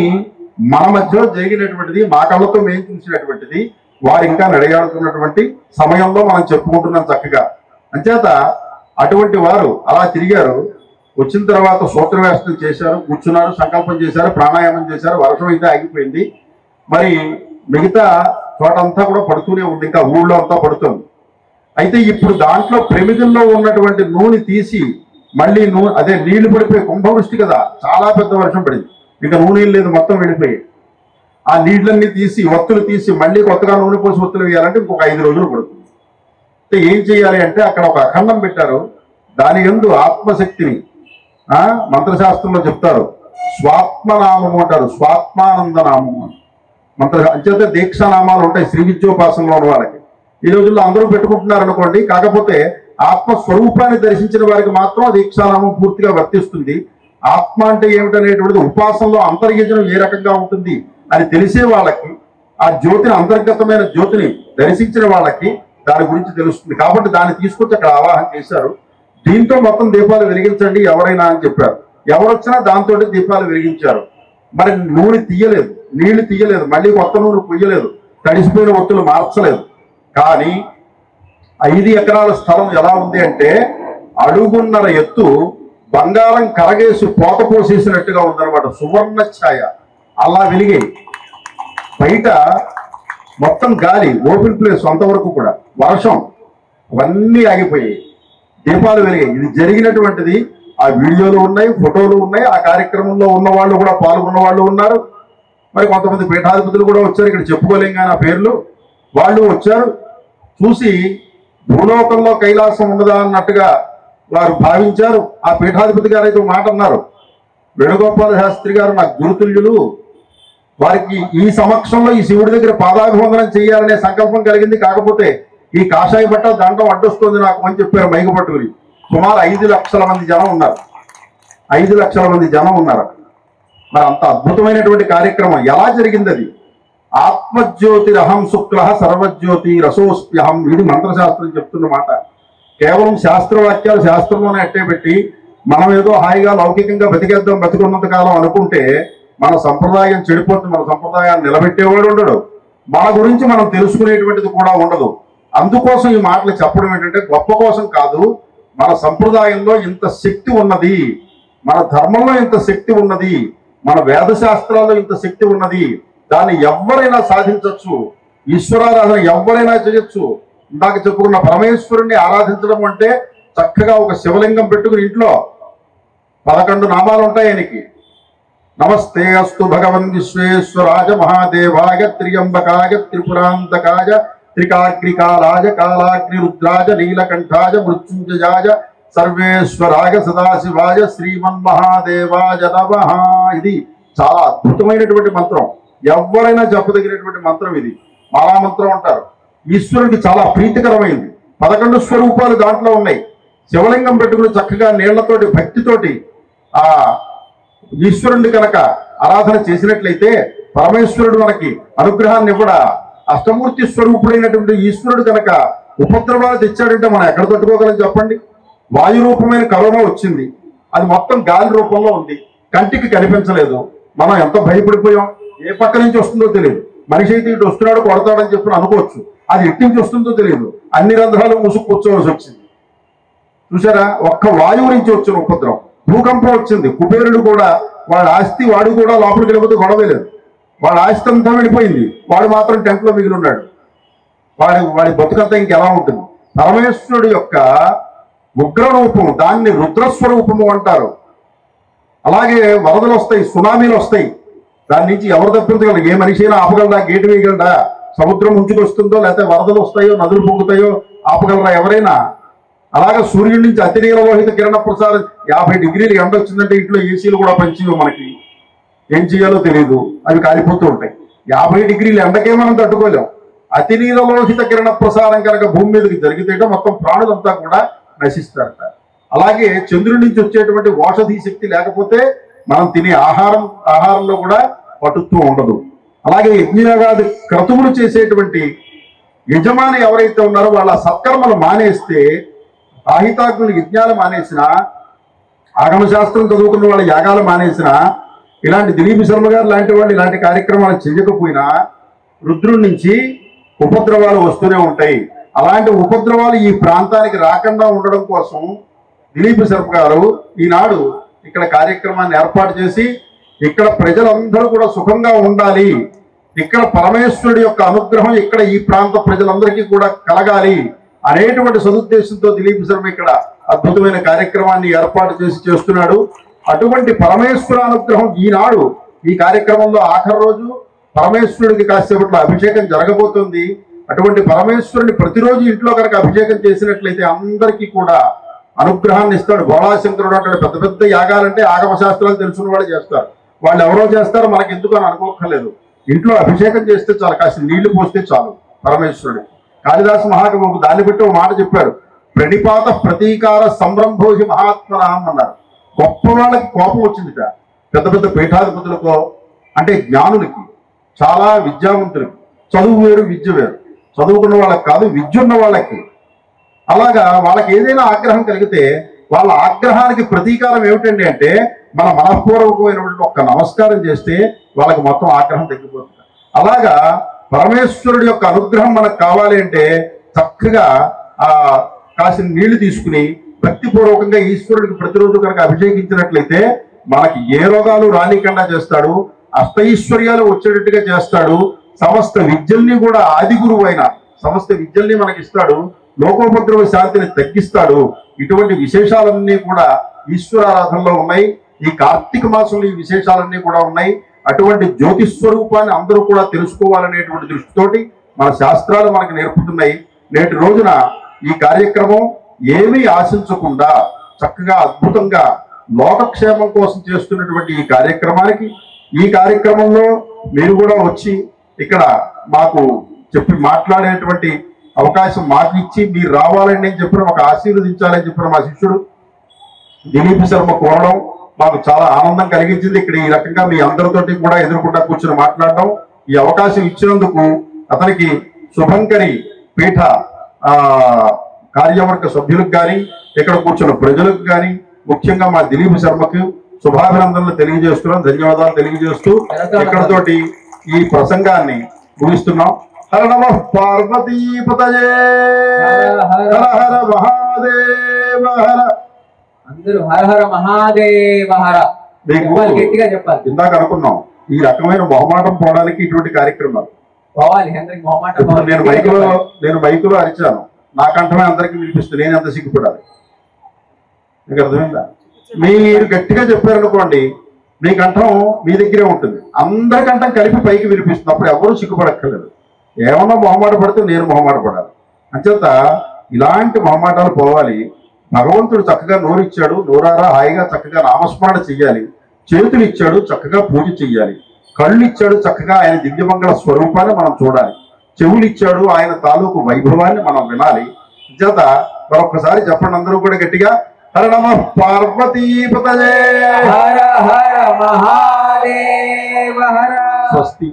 మన మధ్యలో జరిగినటువంటిది, మా కళ్ళతో మేము చూసినటువంటిది, వారు ఇంకా నడియాడుతున్నటువంటి సమయంలో మనం చెప్పుకుంటున్నాం చక్కగా. అంచేత అటువంటి వారు అలా తిరిగారు. వచ్చిన తర్వాత సూత్రవేష్టం చేశారు, కూర్చున్నారు, సంకల్పం చేశారు, ప్రాణాయామం చేశారు. వర్షం అయితే ఆగిపోయింది. మరి మిగతా చోటంతా కూడా పడుతూనే ఉంది, ఇంకా ఊళ్ళో అంతా పడుతుంది. అయితే ఇప్పుడు దాంట్లో ప్రమిదల్లో ఉన్నటువంటి నూనె తీసి మళ్ళీ అదే నీళ్లు పడిపోయి, కుంభవృష్టి కదా, చాలా పెద్ద వర్షం పడింది, ఇంకా నూనె లేదు, మొత్తం వెళ్ళిపోయి ఆ నీళ్ళన్నీ తీసి ఒత్తులు తీసి మళ్ళీ కొత్తగా నూనె పోసి ఒత్తులు వేయాలంటే ఇంకొక 5 రోజులు పడుతుంది. అంటే ఏం చేయాలి అంటే అక్కడ ఒక అఖండం పెట్టారు. దాని యందు ఆత్మశక్తిని మంత్రశాస్త్రంలో చెప్తారు, స్వాత్మనామము అంటారు, స్వాత్మానంద నామము మంత్ర. అంచేతే దీక్షానామాలు ఉంటాయి శ్రీ విద్యోపాసనలో ఉన్న వాళ్ళకి. ఈ రోజుల్లో అందరూ పెట్టుకుంటున్నారు అనుకోండి, కాకపోతే ఆత్మస్వరూపాన్ని దర్శించిన వారికి మాత్రం దీక్షానామం పూర్తిగా వర్తిస్తుంది. ఆత్మ అంటే ఏమిటనేటువంటిది ఉపాసనలో అంతర్యజనం ఏ రకంగా ఉంటుంది అని తెలిసే వాళ్ళకి, ఆ జ్యోతిని, అంతర్గతమైన జ్యోతిని దర్శించిన వాళ్ళకి దాని గురించి తెలుస్తుంది. కాబట్టి దాన్ని తీసుకొచ్చి అక్కడ ఆవాహన చేశారు. దీంతో మొత్తం దీపాలు వెలిగించండి ఎవరైనా అని చెప్పారు. ఎవరొచ్చినా దాంతో దీపాలు వెలిగించారు. మరి నూనె తీయలేదు, నీళ్లు తీయలేదు, మళ్ళీ కొత్త నూనె పొయ్యలేదు, తడిసిపోయిన ఒత్తులు మార్చలేదు. కానీ 5 ఎకరాల స్థలం ఎలా ఉంది అంటే అడుగున్నర ఎత్తు బంగారం కరగేసి పోత పోసేసినట్టుగా ఉందన్నమాట. సువర్ణ ఛాయ అలా వెలిగాయి. బయట మొత్తం గాలి, ఓపెన్ ప్లేస్, అంతవరకు కూడా వర్షం, అవన్నీ ఆగిపోయాయి, దీపాలు వెలిగాయి. ఇది జరిగినటువంటిది ఆ వీడియోలు ఉన్నాయి, ఫోటోలు ఉన్నాయి. ఆ కార్యక్రమంలో ఉన్న వాళ్ళు కూడా పాల్గొన్న వాళ్ళు ఉన్నారు. మరి కొంతమంది పీఠాధిపతులు కూడా వచ్చారు, ఇక్కడ చెప్పుకోలేం కానీ ఆ పేర్లు. వాళ్ళు వచ్చారు, చూసి భూలోకంలో కైలాసం ఉండదా అన్నట్టుగా వారు భావించారు. ఆ పీఠాధిపతి గారు అయితే మాట అన్నారు, వేణుగోపాల శాస్త్రి గారు నాకు గురుతుల్యులు, వారికి ఈ సమక్షంలో ఈ శివుడి దగ్గర పాదాభివందనం చేయాలనే సంకల్పం కలిగింది. కాకపోతే ఈ కాషాయ బట్ట దాంట్లో అడ్డొస్తుంది నాకు అని చెప్పారు మైకు పట్టుకుని. సుమారు 5 లక్షల మంది జనం ఉన్నారు. 5 లక్షల మంది జనం ఉన్నారు. మరి అంత అద్భుతమైనటువంటి కార్యక్రమం ఎలా జరిగింది అది? ఆత్మజ్యోతిరహం శుక్ల సర్వజ్యోతి రసోస్ప్యహం, ఇది మంత్రశాస్త్రం చెప్తున్న మాట. కేవలం శాస్త్రవాక్యాలు శాస్త్రంలోనే అట్టే పెట్టి మనం ఏదో హాయిగా లౌకికంగా బతికేద్దాం, బతికున్నంత కాలం అనుకుంటే మన సంప్రదాయం చెడిపోతుంది. మన సంప్రదాయాన్ని నిలబెట్టేవాడు ఉండడు, మన గురించి మనం తెలుసుకునేటువంటిది కూడా ఉండదు. అందుకోసం ఈ మాటలు చెప్పడం ఏంటంటే గొప్ప కోసం కాదు, మన సంప్రదాయంలో ఇంత శక్తి ఉన్నది, మన ధర్మంలో ఇంత శక్తి ఉన్నది, మన వేద శాస్త్రాల్లో ఇంత శక్తి ఉన్నది, దాన్ని ఎవరైనా సాధించవచ్చు. ఈశ్వరారాధన ఎవరైనా చేయొచ్చు. ఇందాక చెప్పుకున్న పరమేశ్వరుణ్ణి ఆరాధించడం అంటే చక్కగా ఒక శివలింగం పెట్టుకుని ఇంట్లో 11 నామాలు ఉంటాయి ఆయనకి. నమస్తే అస్తు భగవన్ విశ్వేశ్వరాయ మహాదేవాయ త్రియంబకాయ త్రిపురాంతకాయ త్రికాగ్నికాలాయ కాలాగ్ని రుద్రాయ నీలకంఠాయ మృత్యుంజయాయ సర్వేశ్వరాయ సదాశివాయ శ్రీమన్మహాదేవాయ నమః. ఇది చాలా అద్భుతమైనటువంటి మంత్రం, ఎవరైనా చెప్పదగినటువంటి మంత్రం ఇది. మాలామంత్రం అంటారు. ఈశ్వరుడికి చాలా ప్రీతికరమైంది. 11 స్వరూపాలు దాంట్లో ఉన్నాయి. శివలింగం పెట్టుకుని చక్కగా నీళ్లతోటి భక్తితోటి ఆ ఈశ్వరుణ్ణి కనుక ఆరాధన చేసినట్లయితే పరమేశ్వరుడు మనకి అనుగ్రహాన్ని కూడా, అష్టమూర్తి స్వరూపుడైనటువంటి ఈశ్వరుడు కనుక ఉపద్రవాలు తెచ్చాడంటే మనం ఎక్కడ తట్టుకోగలం చెప్పండి? వాయు రూపమైన కరోనా వచ్చింది, అది మొత్తం గాలి రూపంలో ఉంది, కంటికి కనిపించలేదు. మనం ఎంత భయపడిపోయాం, ఏ పక్క నుంచి వస్తుందో తెలియదు. మనిషి అయితే ఇటు వస్తున్నాడు కొడతాడని చెప్పి అనుకోవచ్చు, అది ఎట్టి నుంచి వస్తుందో తెలియదు. అన్ని రంధ్రాలు మూసుకు కూర్చోవలసి వచ్చింది. చూసారా, ఒక్క వాయువు నుంచి వచ్చిన ఉపద్రవం. భూకంపం వచ్చింది, కుబేరుడు కూడా వాడి ఆస్తి వాడు కూడా లోపలికి వెళ్ళిపోతే గొడవ లేదు, వాడి ఆస్తి అంతా వెళ్ళిపోయింది, వాడు మాత్రం టెంట్లో మిగిలి ఉన్నాడు. వాడి బతుకంతా ఇంకెలా ఉంటుంది? పరమేశ్వరుడు యొక్క ఉగ్రరూపం, దాన్ని రుద్రస్వరూపము అంటారు. అలాగే వరదలు వస్తాయి, సునామీలు వస్తాయి, దాని నుంచి ఎవరు తప్పించగలరు? ఏ మనిషి అయినా ఆపగలరా? గేటు వేయగలరా? సముద్రం ముంచుకొస్తుందో లేకపోతే వరదలు వస్తాయో నదులు పొంగుతాయో ఆపగలరా ఎవరైనా? అలాగే సూర్యుడి నుంచి అతి నీలలోహిత కిరణ ప్రసారం 50 డిగ్రీలు ఎండ వచ్చిందంటే ఇంట్లో ఏసీలు కూడా పనిచేయవు. మనకి ఏం చేయాలో తెలియదు, అవి కాలిపోతూ ఉంటాయి. 50 డిగ్రీలు ఎండకే మనం తట్టుకోలేం. అతి నీలలోహిత కిరణ ప్రసారం కనుక భూమి మీదకి జరిగితే మొత్తం ప్రాణులంతా కూడా నశిస్తారట. అలాగే చంద్రుడి నుంచి వచ్చేటువంటి ఔషధి శక్తి లేకపోతే మనం తినే ఆహారంలో కూడా పటుత్వం ఉండదు. అలాగే యజ్ఞయాగాది క్రతువులు చేసేటువంటి యజమాని ఎవరైతే ఉన్నారో వాళ్ళ సత్కర్మలు మానేస్తే, ఆహితాగ్నులు యజ్ఞాలు మానేసిన, ఆగమశాస్త్రం చదువుకున్న వాళ్ళ యాగాలు మానేసిన, ఇలాంటి దిలీప్ శర్మ గారు లాంటి వాళ్ళు ఇలాంటి కార్యక్రమాలు చేయకపోయినా రుద్రుడి నుంచి ఉపద్రవాలు వస్తూనే ఉంటాయి. అలాంటి ఉపద్రవాలు ఈ ప్రాంతానికి రాకుండా ఉండడం కోసం దిలీప్ శర్మ గారు ఈనాడు ఇక్కడ కార్యక్రమాన్ని ఏర్పాటు చేసి ఇక్కడ ప్రజలందరూ కూడా సుఖంగా ఉండాలి, ఇక్కడ పరమేశ్వరుడి యొక్క అనుగ్రహం ఇక్కడ ఈ ప్రాంత ప్రజలందరికీ కూడా కలగాలి అనేటువంటి సదుద్దేశంతో దిలీప్ శర్మ ఇక్కడ అద్భుతమైన కార్యక్రమాన్ని ఏర్పాటు చేసి చేస్తున్నాడు. అటువంటి పరమేశ్వర అనుగ్రహం ఈనాడు ఈ కార్యక్రమంలో ఆఖరి రోజు పరమేశ్వరుడికి కాసేపట్లో అభిషేకం జరగబోతుంది. అటువంటి పరమేశ్వరుని ప్రతిరోజు ఇంట్లో కనుక అభిషేకం చేసినట్లయితే అందరికీ కూడా అనుగ్రహాన్ని ఇస్తాడు. బోళాశంకరుడు అంటాడు, పెద్ద పెద్ద యాగాలంటే ఆగమ శాస్త్రాలు తెలుసున్న వాళ్ళు చేస్తారు, వాళ్ళు ఎవరో చేస్తారో మనకి ఎందుకు అని అనుకోక్కర్లేదు. ఇంట్లో అభిషేకం చేస్తే చాలు, కాస్త నీళ్లు పోస్తే చాలు పరమేశ్వరుడు. కాళిదాసు మహాకవి ఒక దాన్ని బట్టి ఒక మాట చెప్పాడు, ప్రణిపాత ప్రతీకార సంరంభోహి మహాత్మనాం అన్నారు. గొప్ప వాళ్ళకి కోపం వచ్చిందిట, పెద్ద పెద్ద పీఠాధిపతులకో అంటే జ్ఞానులకి, చాలా విద్యావంతులకి. చదువు వేరు విద్య వేరు, చదువుకున్న వాళ్ళకి కాదు విద్య ఉన్న వాళ్ళకి. అలాగా వాళ్ళకి ఏదైనా ఆగ్రహం కలిగితే వాళ్ళ ఆగ్రహానికి ప్రతీకారం ఏమిటండి అంటే మన మనఃపూర్వకమైనటువంటి ఒక్క నమస్కారం చేస్తే వాళ్ళకి మొత్తం ఆగ్రహం తగ్గిపోతుంది. అలాగా పరమేశ్వరుడి యొక్క అనుగ్రహం మనకు కావాలి అంటే చక్కగా కాసిన నీళ్లు తీసుకుని భక్తిపూర్వకంగా ఈశ్వరుడికి ప్రతిరోజు కనుక అభిషేకించినట్లయితే మనకి ఏ రోగాలు రానికుండా చేస్తాడు, అష్టైశ్వర్యాలు వచ్చేటట్టుగా చేస్తాడు. సమస్త విద్యల్ని కూడా ఆది గురువు అయిన సమస్త విద్యల్ని మనకి ఇస్తాడు, లోకోపద్రవ శాంతిని తగ్గిస్తాడు. ఇటువంటి విశేషాలన్నీ కూడా ఈశ్వరారాధనలో ఉన్నాయి. ఈ కార్తీక మాసంలో ఈ విశేషాలన్నీ కూడా ఉన్నాయి. అటువంటి జ్యోతిస్వరూపాన్ని అందరూ కూడా తెలుసుకోవాలనేటువంటి దృష్టితోటి మన శాస్త్రాలు మనకు నేర్పుతున్నాయి. నేటి రోజున ఈ కార్యక్రమం ఏమీ ఆశించకుండా చక్కగా అద్భుతంగా లోకక్షేమం కోసం చేస్తున్నటువంటి ఈ కార్యక్రమంలో మీరు కూడా వచ్చి ఇక్కడ మాకు చెప్పి మాట్లాడేటువంటి అవకాశం మాకు ఇచ్చి మీరు రావాలని నేను చెప్పిన ఒక ఆశీర్వదించాలని చెప్పిన మా శిష్యుడు దిలీప్ శర్మ కోరడం మాకు చాలా ఆనందం కలిగించింది. ఇక్కడ ఈ రకంగా మీ అందరితోటి కూడా ఎదురుకుండా కూర్చొని మాట్లాడడం, ఈ అవకాశం ఇచ్చినందుకు అతనికి శుభంకరి పీఠ కార్యవర్గ సభ్యులకు కానీ ఇక్కడ కూర్చున్న ప్రజలకు కానీ ముఖ్యంగా మా దిలీప్ శర్మకు శుభాభినందనలు తెలియజేస్తున్నాం, ధన్యవాదాలు తెలియజేస్తూ ఇక్కడతోటి ఈ ప్రసంగాన్ని ముగిస్తున్నాం. హర నమః పార్వతీపతయే హర హర మహాదేవ హర. అందరూ హర హర మహాదేవ హర గట్టిగా చెప్పాలి. ఇందాక అనుకున్నాం ఈ రకమైన మొహమాటం పోవడానికి ఇటువంటి కార్యక్రమాలు పోవాలి. నేను మైకులో అరిచాను, నా కంఠమే అందరికీ వినిపిస్తుంది, నేను ఎంత సిగ్గుపడాలి? మీకు అర్థమైందా? మీరు గట్టిగా చెప్పారనుకోండి మీ కంఠం మీ దగ్గరే ఉంటుంది, అందరి కంఠం కలిపి పైకి వినిపిస్తుంది, అప్పుడు ఎవరూ సిగ్గుపడక్కర్లేదు. ఏమన్నా మొహమాట పడితే నేను మొహమాట పడాలి. అంచేత ఇలాంటి మొహమాటాలు పోవాలి. భగవంతుడు చక్కగా నోరిచ్చాడు, నోరారా హాయిగా చక్కగా నామస్మరణ చెయ్యాలి. చేతులు ఇచ్చాడు, చక్కగా పూజ చెయ్యాలి. కళ్ళు ఇచ్చాడు, చక్కగా ఆయన దివ్యమంగళ స్వరూపాన్ని మనం చూడాలి. చెవులు ఇచ్చాడు, ఆయన తాలూకు వైభవాన్ని మనం వినాలి. చేత మరొకసారి చెప్పండి అందరూ కూడా గట్టిగా హర నమః పార్వతీపతయే హర హర మహాదేవ హర. స్వస్తి.